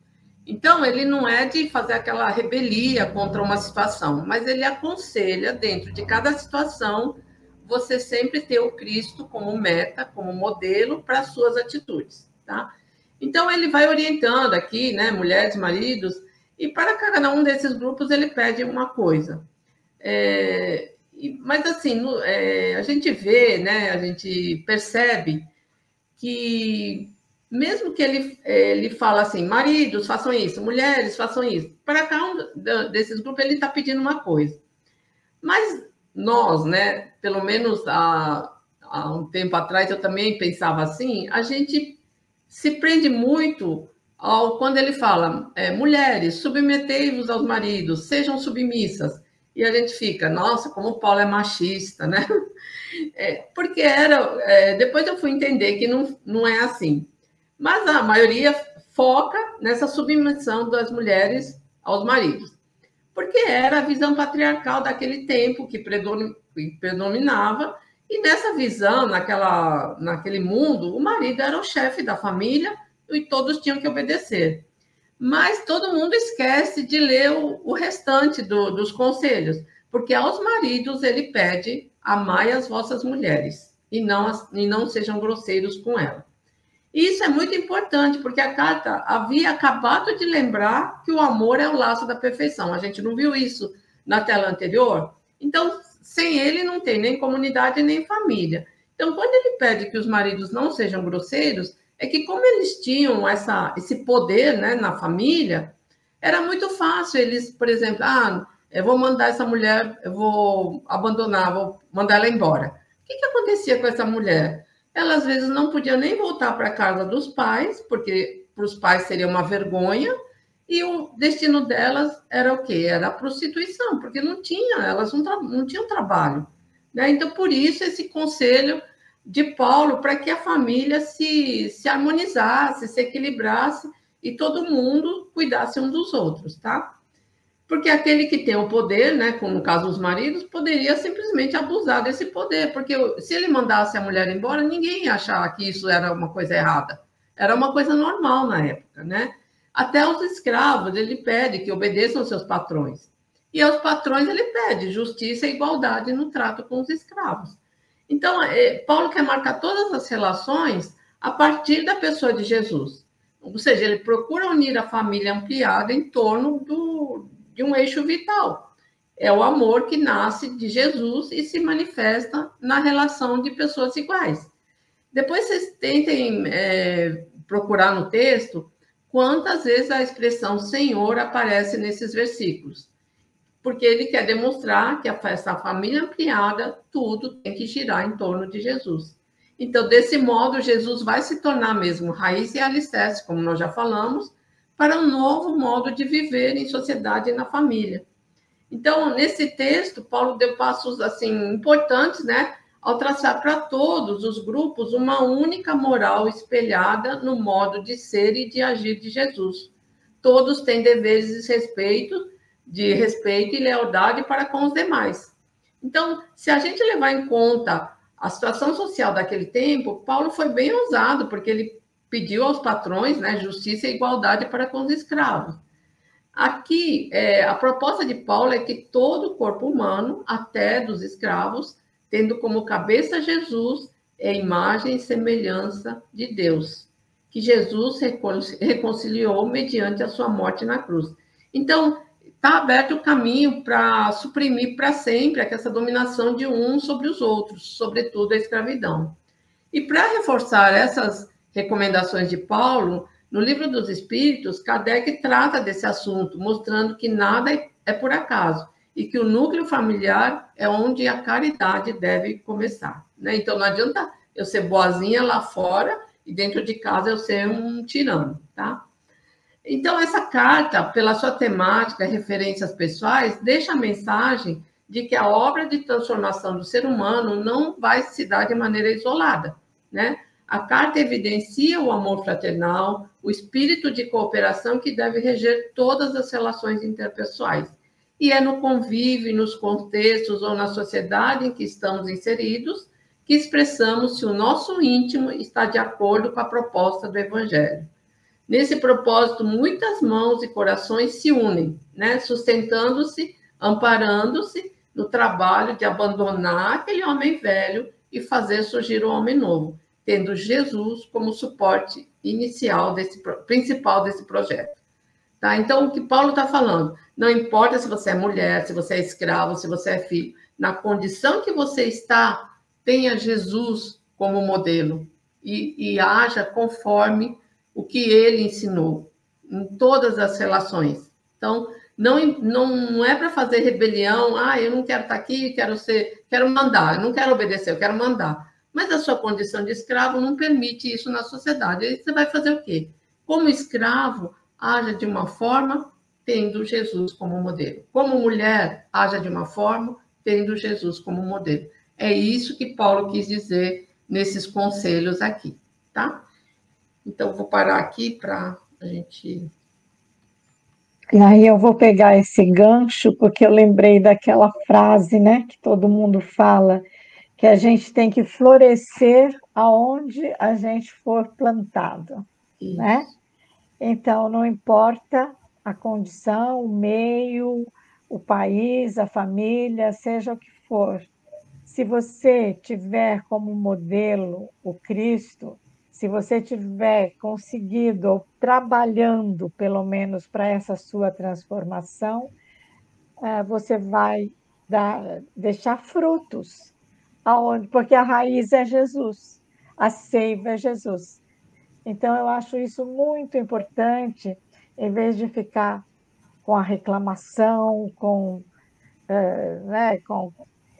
Então, ele não é de fazer aquela rebelia contra uma situação, mas ele aconselha, dentro de cada situação, você sempre ter o Cristo como meta, como modelo para as suas atitudes, tá? Então, ele vai orientando aqui, né, mulheres, maridos, e para cada um desses grupos ele pede uma coisa. Mas, assim, a gente vê, né, a gente percebe que, mesmo que ele fala assim, maridos, façam isso, mulheres, façam isso, para cada um desses grupos ele está pedindo uma coisa. Mas nós, né, pelo menos há um tempo atrás, eu também pensava assim, a gente se prende muito quando ele fala, mulheres, submetei-vos aos maridos, sejam submissas. E a gente fica, nossa, como o Paulo é machista, né? Porque depois eu fui entender que não é assim. Mas a maioria foca nessa submissão das mulheres aos maridos. Porque era a visão patriarcal daquele tempo que predominava, e nessa visão, naquele mundo, o marido era o chefe da família e todos tinham que obedecer. Mas todo mundo esquece de ler o restante dos conselhos, porque aos maridos ele pede, amai as vossas mulheres, e não sejam grosseiros com elas. E isso é muito importante, porque a carta havia acabado de lembrar que o amor é o laço da perfeição. A gente não viu isso na tela anterior? Então, sem ele não tem nem comunidade, nem família. Então, quando ele pede que os maridos não sejam grosseiros, é que como eles tinham esse poder, né, na família, era muito fácil eles, por exemplo, eu vou mandar essa mulher, eu vou abandonar, vou mandar ela embora. O que acontecia com essa mulher? Ela, às vezes, não podia nem voltar para a casa dos pais, porque para os pais seria uma vergonha, e o destino delas era o quê? Era a prostituição, porque elas não tinham trabalho, né? Então, por isso, esse conselho de Paulo, para que a família se harmonizasse, se equilibrasse, e todo mundo cuidasse um dos outros, tá? Porque aquele que tem o poder, né, como no caso os maridos, poderia simplesmente abusar desse poder, porque se ele mandasse a mulher embora, ninguém ia achar que isso era uma coisa errada. Era uma coisa normal na época, né? Até os escravos, ele pede que obedeçam aos seus patrões. E aos patrões ele pede justiça e igualdade no trato com os escravos. Então, Paulo quer marcar todas as relações a partir da pessoa de Jesus. Ou seja, ele procura unir a família ampliada em torno de um eixo vital. É o amor que nasce de Jesus e se manifesta na relação de pessoas iguais. Depois vocês tentem procurar no texto quantas vezes a expressão Senhor aparece nesses versículos. Porque ele quer demonstrar que essa família ampliada, tudo tem que girar em torno de Jesus. Então, desse modo, Jesus vai se tornar mesmo raiz e alicerce, como nós já falamos, para um novo modo de viver em sociedade e na família. Então, nesse texto, Paulo deu passos assim importantes, né, ao traçar para todos os grupos uma única moral espelhada no modo de ser e de agir de Jesus. Todos têm deveres de respeito e lealdade para com os demais. Então, se a gente levar em conta a situação social daquele tempo, Paulo foi bem ousado, porque ele pediu aos patrões, né, justiça e igualdade para com os escravos. Aqui, a proposta de Paulo é que todo o corpo humano, até dos escravos, tendo como cabeça Jesus, é imagem e semelhança de Deus, que Jesus reconciliou mediante a sua morte na cruz. Então, está aberto o caminho para suprimir para sempre essa dominação de uns sobre os outros, sobretudo a escravidão. E para reforçar essas recomendações de Paulo, no Livro dos Espíritos, Kardec trata desse assunto, mostrando que nada é por acaso e que o núcleo familiar é onde a caridade deve começar, né? Então, não adianta eu ser boazinha lá fora e dentro de casa eu ser um tirano, tá? Então, essa carta, pela sua temática, referências pessoais, deixa a mensagem de que a obra de transformação do ser humano não vai se dar de maneira isolada, né? A carta evidencia o amor fraternal, o espírito de cooperação que deve reger todas as relações interpessoais. E é no convívio, nos contextos ou na sociedade em que estamos inseridos que expressamos se o nosso íntimo está de acordo com a proposta do Evangelho. Nesse propósito, muitas mãos e corações se unem, né? Sustentando-se, amparando-se no trabalho de abandonar aquele homem velho e fazer surgir o homem novo, tendo Jesus como suporte inicial principal desse projeto. Tá? Então, o que Paulo está falando, não importa se você é mulher, se você é escravo, se você é filho, na condição que você está, tenha Jesus como modelo e haja conforme o que ele ensinou em todas as relações. Então, não é para fazer rebelião, eu não quero estar aqui, quero mandar, eu não quero obedecer, eu quero mandar. Mas a sua condição de escravo não permite isso na sociedade. Aí você vai fazer o quê? Como escravo, haja de uma forma, tendo Jesus como modelo. Como mulher, haja de uma forma, tendo Jesus como modelo. É isso que Paulo quis dizer nesses conselhos aqui, tá? Então, vou parar aqui para a gente... E aí eu vou pegar esse gancho, porque eu lembrei daquela frase, né, que todo mundo fala, que a gente tem que florescer aonde a gente for plantado, né? Então, não importa a condição, o meio, o país, a família, seja o que for. Se você tiver como modelo o Cristo, se você tiver conseguido, ou trabalhando, pelo menos, para essa sua transformação, você vai deixar frutos. Aonde? Porque a raiz é Jesus, a seiva é Jesus. Então, eu acho isso muito importante, em vez de ficar com a reclamação,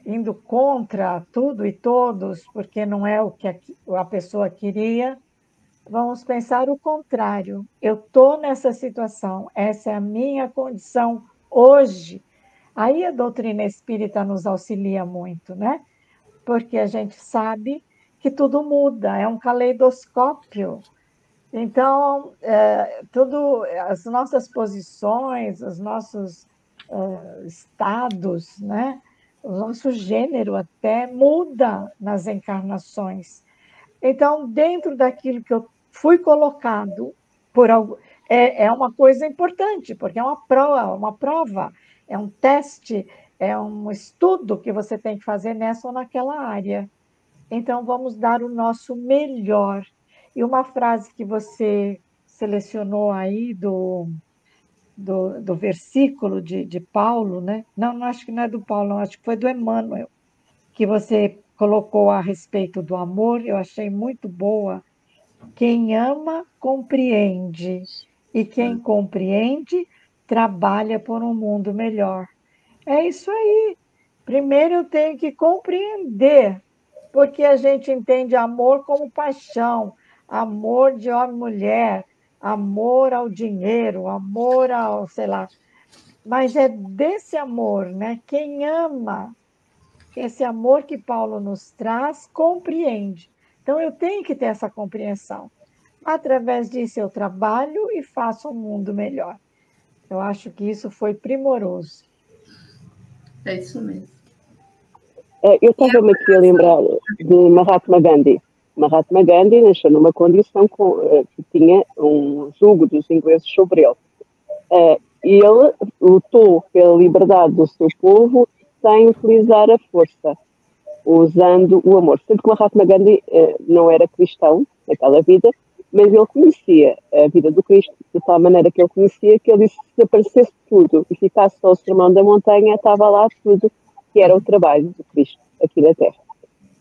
indo contra tudo e todos, porque não é o que a pessoa queria, vamos pensar o contrário. Eu estou nessa situação, essa é a minha condição hoje. Aí a doutrina espírita nos auxilia muito, né? Porque a gente sabe que tudo muda, é um caleidoscópio. Então, as nossas posições, os nossos estados, né? O nosso gênero até muda nas encarnações. Então, dentro daquilo que eu fui colocado, é uma coisa importante, porque é uma prova, é um teste, é um estudo que você tem que fazer nessa ou naquela área. Então, vamos dar o nosso melhor. E uma frase que você selecionou aí do versículo de Paulo, né? Não, acho que não é do Paulo, não, acho que foi do Emmanuel, que você colocou a respeito do amor, eu achei muito boa. Quem ama, compreende, e quem compreende, trabalha por um mundo melhor. É isso aí. Primeiro eu tenho que compreender, porque a gente entende amor como paixão, amor de homem e mulher, amor ao dinheiro, amor ao, sei lá. Mas é desse amor, né? Quem ama, esse amor que Paulo nos traz, compreende. Então, eu tenho que ter essa compreensão. Através disso, eu trabalho e faço um mundo melhor. Eu acho que isso foi primoroso. É isso mesmo. Eu estava-me aqui a lembrar de Mahatma Gandhi. Mahatma Gandhi nasceu numa condição que tinha um jugo dos ingleses sobre ele. ele lutou pela liberdade do seu povo sem utilizar a força, usando o amor. Sendo que Mahatma Gandhi não era cristão naquela vida, mas ele conhecia a vida do Cristo de tal maneira que ele conhecia que ele disse que se aparecesse tudo e ficasse só o sermão da montanha, estava lá tudo que era o trabalho do Cristo aqui na Terra.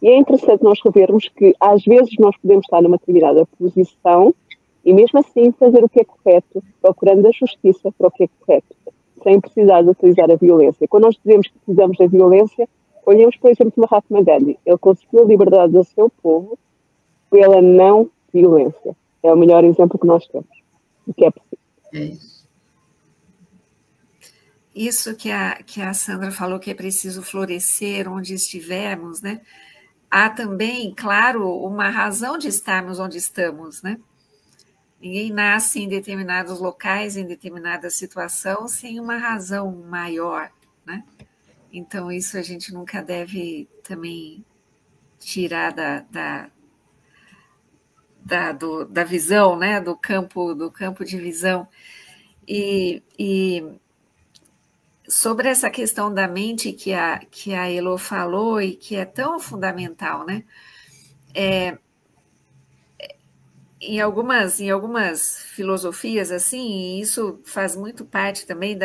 E é interessante nós revermos que às vezes nós podemos estar numa determinada posição e mesmo assim fazer o que é correto, procurando a justiça para o que é correto, sem precisar de utilizar a violência. Quando nós dizemos que precisamos da violência, olhemos, por exemplo, Mahatma Gandhi. Ele conseguiu a liberdade do seu povo pela não violência. É o melhor exemplo que nós temos do que é possível. É isso. Isso que a Sandra falou, que é preciso florescer onde estivermos, né? Há também, claro, uma razão de estarmos onde estamos, né? Ninguém nasce em determinados locais, em determinada situação, sem uma razão maior, né? Então, isso a gente nunca deve também tirar da visão, né? Do campo de visão. E sobre essa questão da mente que a Elo falou e que é tão fundamental, né? Em algumas filosofias, assim, e isso faz muito parte também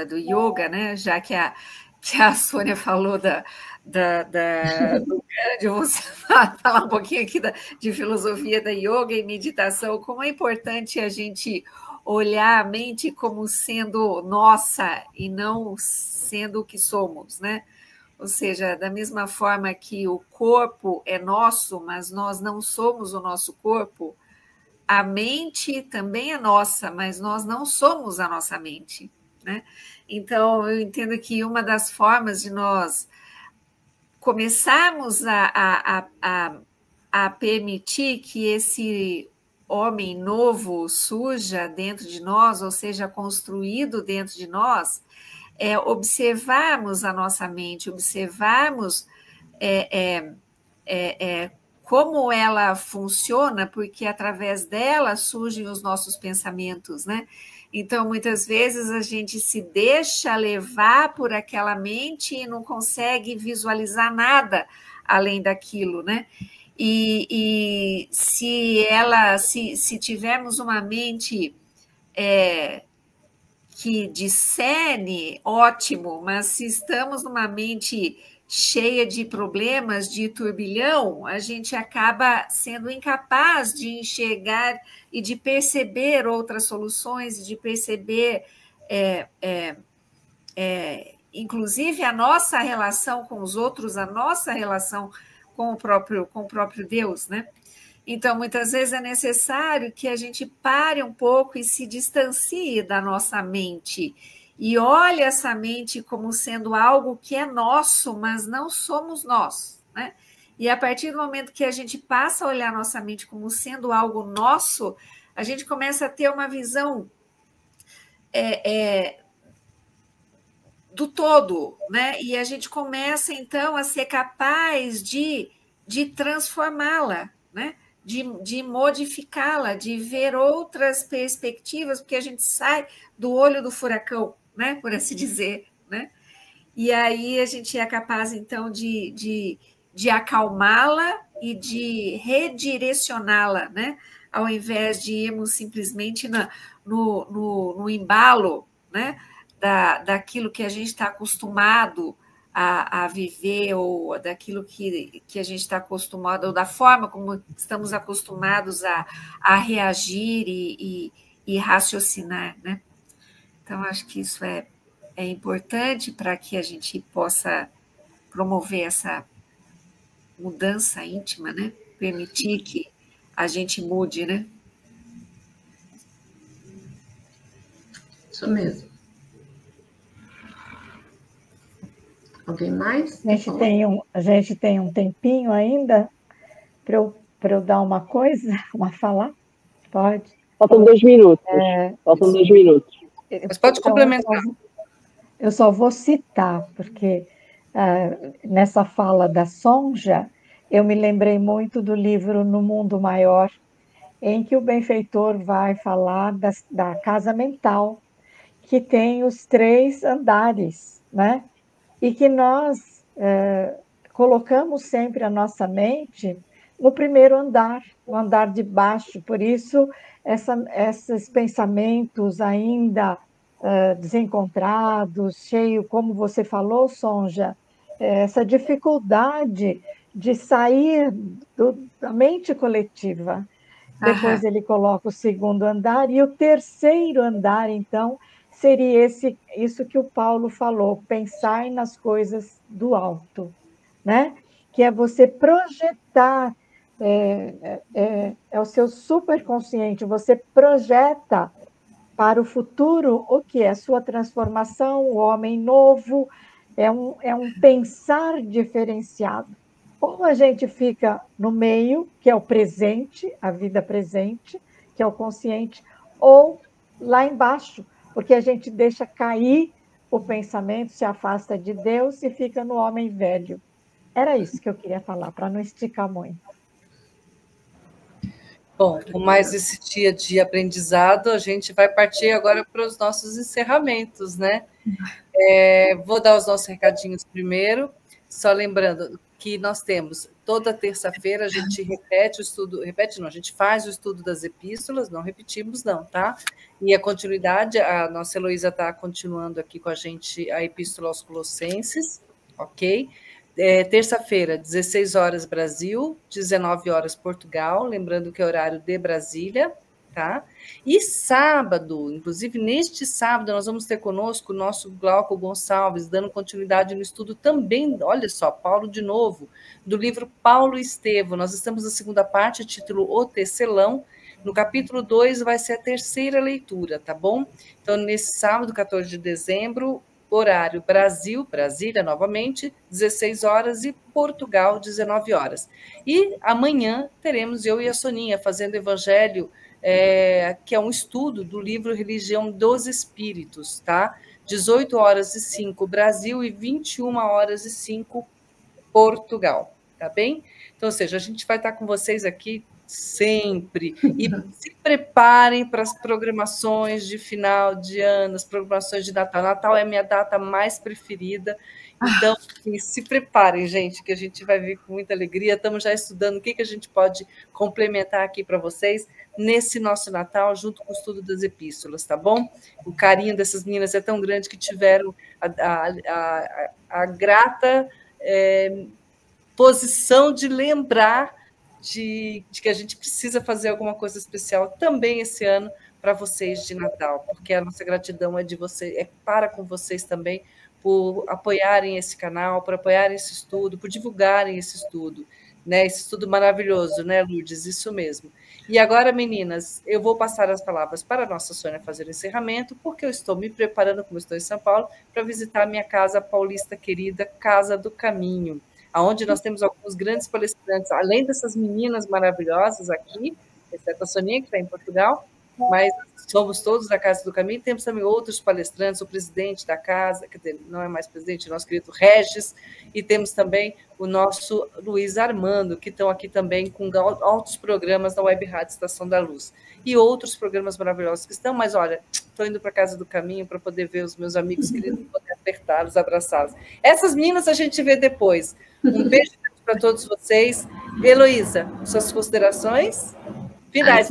do yoga, né? Já que a Sônia falou do grande, eu vou falar um pouquinho aqui de filosofia da yoga e meditação, como é importante a gente olhar a mente como sendo nossa e não sendo o que somos, né? Ou seja, da mesma forma que o corpo é nosso, mas nós não somos o nosso corpo, a mente também é nossa, mas nós não somos a nossa mente, né? Então, eu entendo que uma das formas de nós começarmos a permitir que esse homem novo surja dentro de nós, ou seja, construído dentro de nós, é observarmos a nossa mente, observarmos como ela funciona, porque através dela surgem os nossos pensamentos, né? Então, muitas vezes a gente se deixa levar por aquela mente e não consegue visualizar nada além daquilo, né? E se tivermos uma mente que discerne, ótimo, mas se estamos numa mente cheia de problemas, de turbilhão, a gente acaba sendo incapaz de enxergar e de perceber outras soluções, de perceber, inclusive, a nossa relação com os outros, a nossa relação com o próprio Deus, né? Então, muitas vezes é necessário que a gente pare um pouco e se distancie da nossa mente e olhe essa mente como sendo algo que é nosso, mas não somos nós, né? E a partir do momento que a gente passa a olhar nossa mente como sendo algo nosso, a gente começa a ter uma visão do todo, né? E a gente começa, então, a ser capaz de transformá-la, né? De modificá-la, de ver outras perspectivas, porque a gente sai do olho do furacão, né? Por assim dizer, né? E aí a gente é capaz, então, de acalmá-la e de redirecioná-la, né? Ao invés de irmos simplesmente no embalo, né? Daquilo que a gente está acostumado a viver, ou daquilo que a gente está acostumado, ou da forma como estamos acostumados a reagir e raciocinar, né? Então, acho que isso é importante para que a gente possa promover essa mudança íntima, né? Permitir que a gente mude, né? Isso mesmo. Alguém mais? A gente tem um tempinho ainda para eu dar uma coisa, uma falar? Pode? Faltam 2 minutos. Faltam 2 minutos. Mas pode complementar. Eu só vou citar, porque nessa fala da Sonja, eu me lembrei muito do livro No Mundo Maior, em que o benfeitor vai falar da casa mental, que tem os 3 andares, né? E que nós colocamos sempre a nossa mente no primeiro andar, no andar de baixo. Por isso, esses pensamentos ainda desencontrados, cheio, como você falou, Sonja, essa dificuldade de sair da mente coletiva. Depois ele coloca o segundo andar, e o terceiro andar, então, seria isso que o Paulo falou, pensar nas coisas do alto, né? Que é você projetar, é o seu superconsciente, você projeta para o futuro o que é a sua transformação, o homem novo, é um pensar diferenciado. Ou a gente fica no meio, que é o presente, a vida presente, que é o consciente, ou lá embaixo, porque a gente deixa cair o pensamento, se afasta de Deus e fica no homem velho. Era isso que eu queria falar, para não esticar muito. Bom, com mais esse dia de aprendizado, a gente vai partir agora para os nossos encerramentos, né? Vou dar os nossos recadinhos primeiro, só lembrando que nós temos toda terça-feira, a gente a gente faz o estudo das epístolas, não repetimos não, tá? E a continuidade, a nossa Heloísa está continuando aqui com a gente a Epístola aos Colossenses, ok? Terça-feira, 16 horas Brasil, 19 horas Portugal, lembrando que é horário de Brasília, tá? E sábado, inclusive neste sábado, nós vamos ter conosco o nosso Glauco Gonçalves, dando continuidade no estudo também, olha só, Paulo de novo, do livro Paulo e Estevão. Nós estamos na segunda parte, título O Tecelão. No capítulo 2 vai ser a terceira leitura, tá bom? Então, nesse sábado, 14 de dezembro, horário Brasil, Brasília novamente, 16 horas, e Portugal, 19 horas. E amanhã teremos eu e a Soninha fazendo Evangelho, que é um estudo do livro Religião dos Espíritos, tá? 18 horas e 5 Brasil e 21 horas e 5 Portugal, tá bem? Então, ou seja, a gente vai estar com vocês aqui sempre. E se preparem para as programações de final de ano, as programações de Natal. Natal é a minha data mais preferida. Então, se preparem, gente, que a gente vai vir com muita alegria. Estamos já estudando o que a gente pode complementar aqui para vocês nesse nosso Natal, junto com o estudo das epístolas, tá bom? O carinho dessas meninas é tão grande que tiveram a grata posição de lembrar de que a gente precisa fazer alguma coisa especial também esse ano para vocês de Natal, porque a nossa gratidão é de vocês, para com vocês também, por apoiarem esse canal, por apoiarem esse estudo, por divulgarem esse estudo, né? Esse estudo maravilhoso, né, Lourdes? Isso mesmo. E agora, meninas, eu vou passar as palavras para a nossa Sônia fazer o encerramento, porque eu estou me preparando, como estou em São Paulo, para visitar a minha casa paulista querida, Casa do Caminho, onde nós temos alguns grandes palestrantes, além dessas meninas maravilhosas aqui, exceto a Soninha, que está em Portugal, mas somos todos da Casa do Caminho, temos também outros palestrantes, o presidente da casa, quer dizer, não é mais presidente, o nosso querido Regis, e temos também o nosso Luiz Armando, que estão aqui também com altos programas da Web Rádio Estação da Luz, e outros programas maravilhosos que estão, mas olha, estou indo para a Casa do Caminho para poder ver os meus amigos queridos, poder apertá-los, abraçá-los. Essas meninas a gente vê depois. Um beijo para todos vocês. Heloísa, suas considerações finais.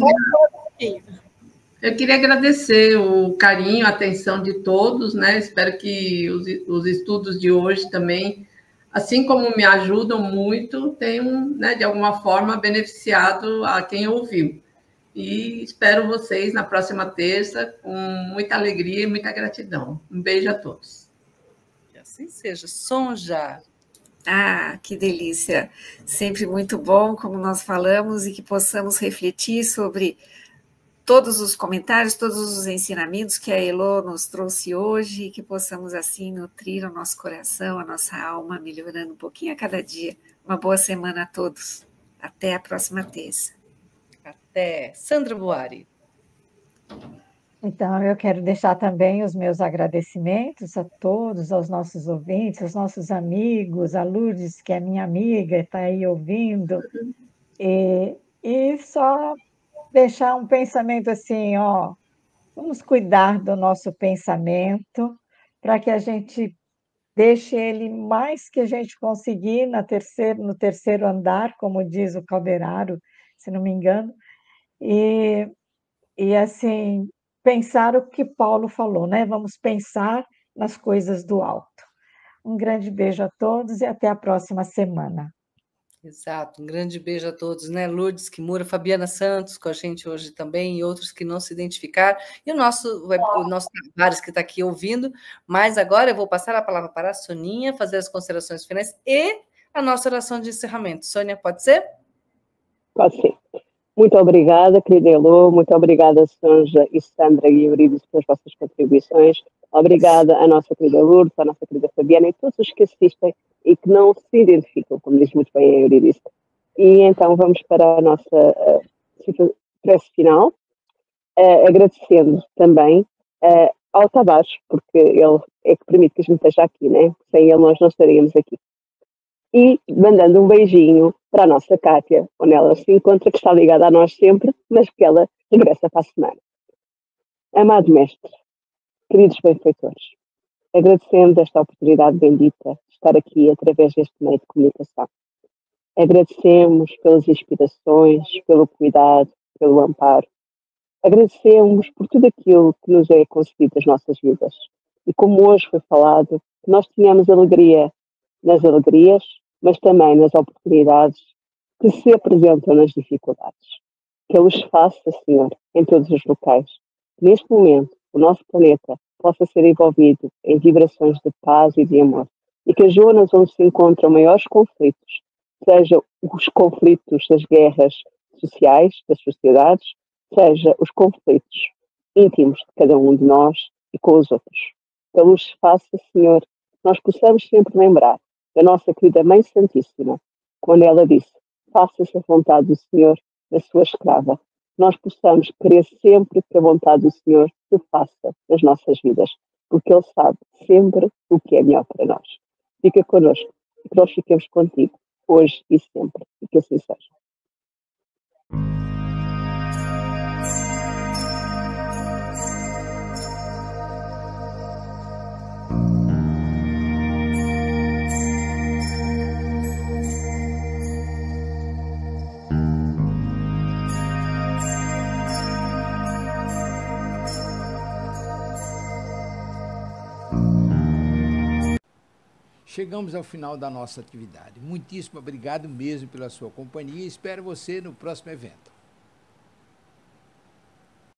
Eu queria agradecer o carinho, a atenção de todos, né? Espero que os estudos de hoje também, assim como me ajudam muito, tenham, né, de alguma forma, beneficiado a quem ouviu. E espero vocês na próxima terça com muita alegria e muita gratidão. Um beijo a todos. Que assim seja. Sonja. Ah, que delícia! Sempre muito bom, como nós falamos, e que possamos refletir sobre todos os comentários, todos os ensinamentos que a Elo nos trouxe hoje, e que possamos, assim, nutrir o nosso coração, a nossa alma, melhorando um pouquinho a cada dia. Uma boa semana a todos. Até a próxima terça. Até. Sandra Buari. Então, eu quero deixar também os meus agradecimentos a todos, aos nossos ouvintes, aos nossos amigos, a Lourdes, que é minha amiga, está aí ouvindo, e só deixar um pensamento assim, ó, Vamos cuidar do nosso pensamento para que a gente deixe ele mais que a gente conseguir no terceiro andar, como diz o Calderaro, se não me engano, e assim, pensar o que Paulo falou, né? Vamos pensar nas coisas do alto. Um grande beijo a todos e até a próxima semana. Exato, um grande beijo a todos, né? Lourdes Kimura, Fabiana Santos com a gente hoje também, e outros que não se identificaram, e o nosso Tavares que está aqui ouvindo, mas agora eu vou passar a palavra para a Soninha, fazer as considerações finais e a nossa oração de encerramento. Sônia, pode ser? Pode ser. Muito obrigada, querida Elô, muito obrigada, Sonja e Sandra e Eurídice, pelas vossas contribuições. Obrigada à nossa querida Lourdes, à nossa querida Fabiana e todos os que assistem e que não se identificam, como diz muito bem a Eurídice. E então vamos para a nossa prece final, agradecendo também ao Tavares, porque ele é que permite que a gente esteja aqui, né? Sem ele nós não estaríamos aqui. E mandando um beijinho para a nossa Cátia, onde ela se encontra, que está ligada a nós sempre, mas que ela regressa para a semana. Amado Mestre, queridos benfeitores, agradecemos esta oportunidade bendita de estar aqui através deste meio de comunicação. Agradecemos pelas inspirações, pelo cuidado, pelo amparo. Agradecemos por tudo aquilo que nos é concedido nas nossas vidas. E como hoje foi falado, que nós tenhamos alegria nas alegrias, mas também nas oportunidades que se apresentam nas dificuldades. Que Ele os faça, Senhor, em todos os locais. Que neste momento o nosso planeta possa ser envolvido em vibrações de paz e de amor. E que as zonas onde se encontram maiores conflitos, sejam os conflitos das guerras sociais, das sociedades, seja os conflitos íntimos de cada um de nós e com os outros. Que Ele os faça, Senhor, nós possamos sempre lembrar da nossa querida Mãe Santíssima, quando ela disse, faça-se a vontade do Senhor, da sua escrava. Nós possamos querer sempre que a vontade do Senhor se faça nas nossas vidas, porque Ele sabe sempre o que é melhor para nós. Fica connosco e que nós fiquemos contigo, hoje e sempre, e que assim seja. Chegamos ao final da nossa atividade. Muitíssimo obrigado mesmo pela sua companhia e espero você no próximo evento.